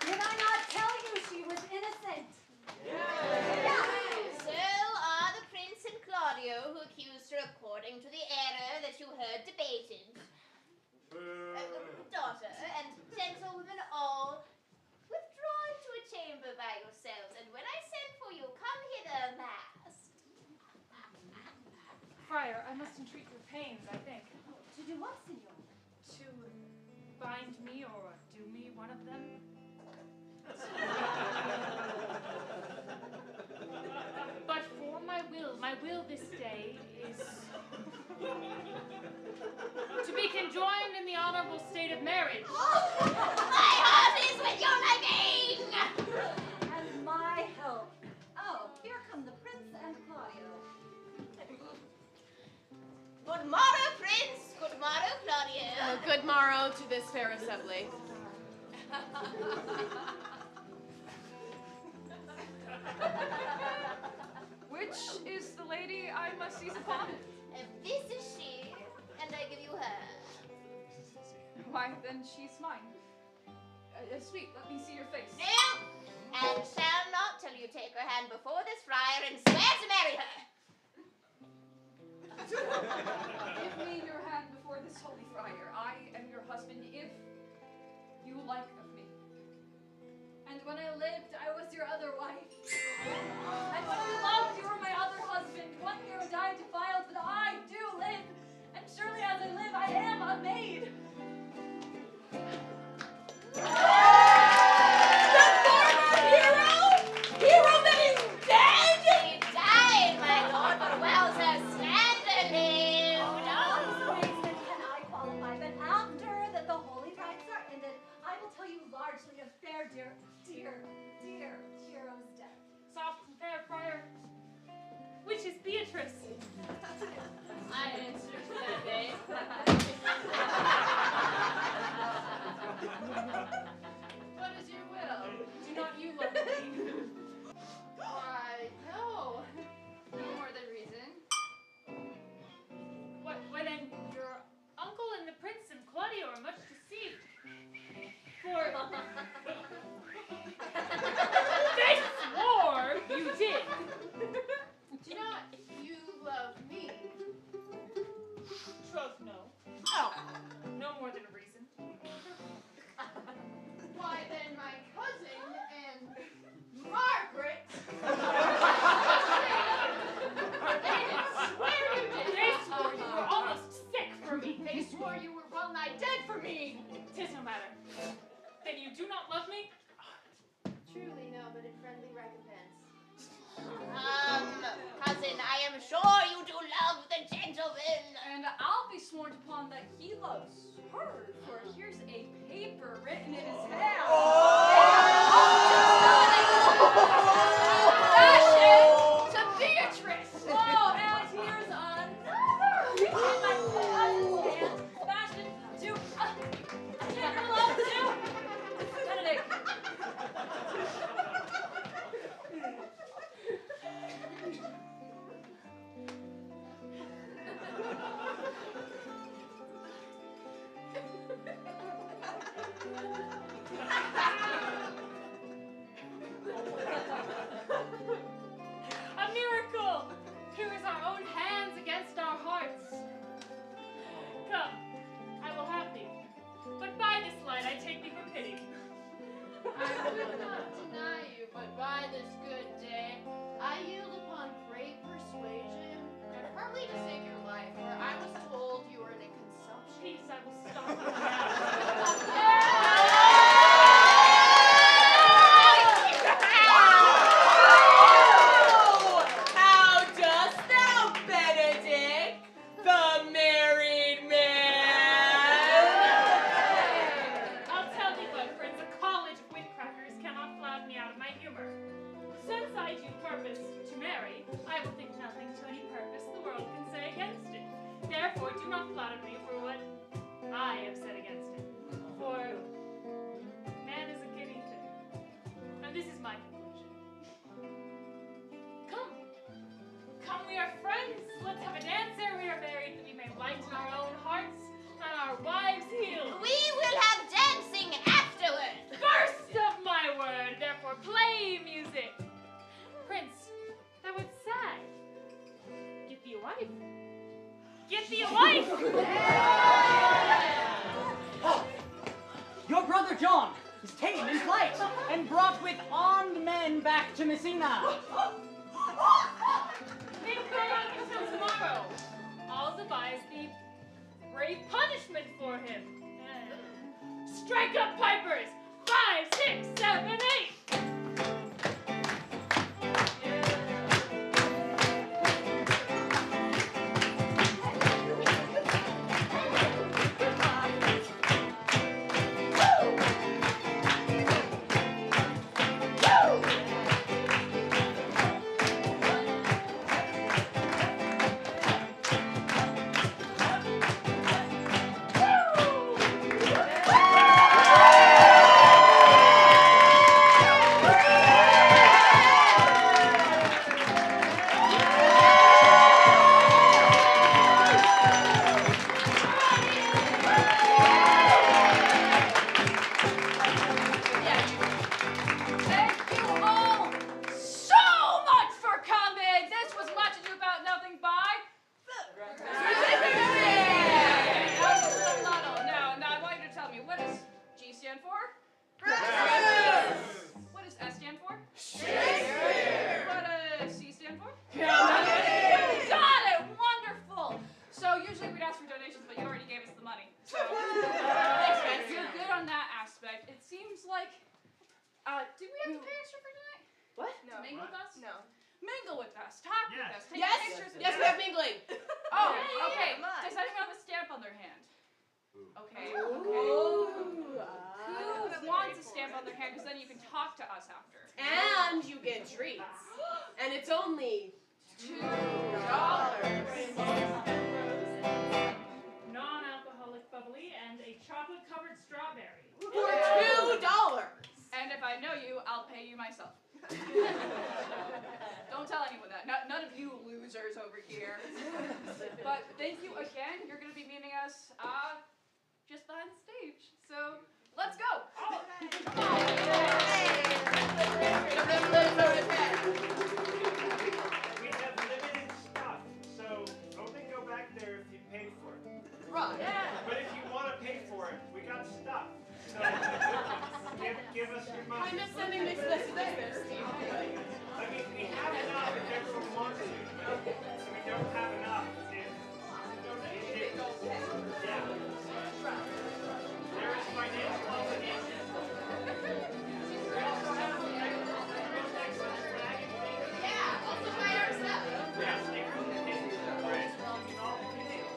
Did I not tell you she was innocent? So are the Prince and Claudio, who accused her according to the error that you heard debated. Daughter and gentlewomen all, withdraw into a chamber by yourselves, and when I send for you, come hither masked. Friar, I must entreat your pains, I think. To do what, senor? To bind me or do me one of them? But for my will this day is to be conjoined in the honorable state of marriage. My heart is with your liking! And my help. Oh, here come the Prince and Claudio. Good morrow, Prince. Good morrow, Claudio. Good morrow to this fair assembly. Which is the lady I must seize upon? This is she, and I give you her. Why, then she's mine. Sweet, let me see your face. No, and shall not till you take her hand before this friar and swear to marry her. Give me your hand before this holy friar. I am your husband if you like of me. And when I lived, I was your other wife. And when I loved, you were my other husband. One year I died defiled, but I do live. And surely as I live, I am a maid. The former hero? Hero that is dead? He died, my lord, but well to slander him. Then can I qualify that after that the holy rites are ended, I will tell you largely of fair dear Hero's death. Soft and fair, friar. Which is Beatrice? I answer to that name. What is your will? Do not you love me? Why, no. No more than reason. What, then your uncle and the Prince and Claudio are much deceived. For they swore you did. Do not you love me? Troth, no. Oh. No more than a reason. Why then my cousin and Margaret. They did swear you did. They swore you were almost sick for me. They swore you were well nigh dead for me. 'Tis no matter. Then you do not love me? Truly no, but in friendly recompense. Cousin, I am sure you do love the gentleman. And I'll be sworn upon that he loves her, for here's a paper written in his hand. Fashion to Beatrice! Oh, and here's another written in my cousin's hand. Fashion to tender love to Benedict. A miracle! Here is our own hands against our hearts. Come, I will have thee. But by this light I take thee for pity. I will not deny you, but by this good day, I yield upon great persuasion, and hardly to save your life, for I was told you were in a consumption. Peace, I will stop you now. How dost thou, Benedict, the married man? I'll tell thee what, Prince, a college of witcrackers cannot flout me out of my humor. Since I do purpose to marry, I will think nothing to any purpose the world can say against it. Therefore, do not flatter me for what I have said against it. For man is a guinea thing. And this is my conclusion. Come, we are friends. Let's have a dance ere we are married, that we may lighten our own hearts and our wives' heels. We will have dancing afterward. First of my word, therefore play music. Prince, thou art sad. Get thee a wife. Get thee a wife! Your brother John is taken in flight and brought with armed men back to Messina. Leave her until tomorrow. I'll devise the brave punishment for him. Strike up, pipers! 5, 6, 7, 8! Don't tell anyone that. None of you losers over here. But thank you again. You're going to be meeting us just behind the stage. So let's go. Oh. We have limited stuff, so only go back there if you pay for it. Right. But if you want to pay for it, we got stuff. So give us your money. I'm just sending this list there, Steve. I mean, we have enough if everyone wants to, but we don't have enough if yeah. There is financial obligation. We also have the most excellent flag and things. Yeah, also buy our stuff. Yeah, stickers and pins and bread and all the things.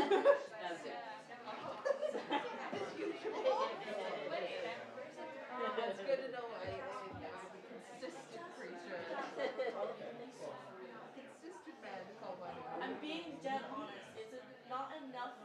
That's it. It's good to know a consistent creature. Consistent man to call my own. I'm being dead honest. Is it not enough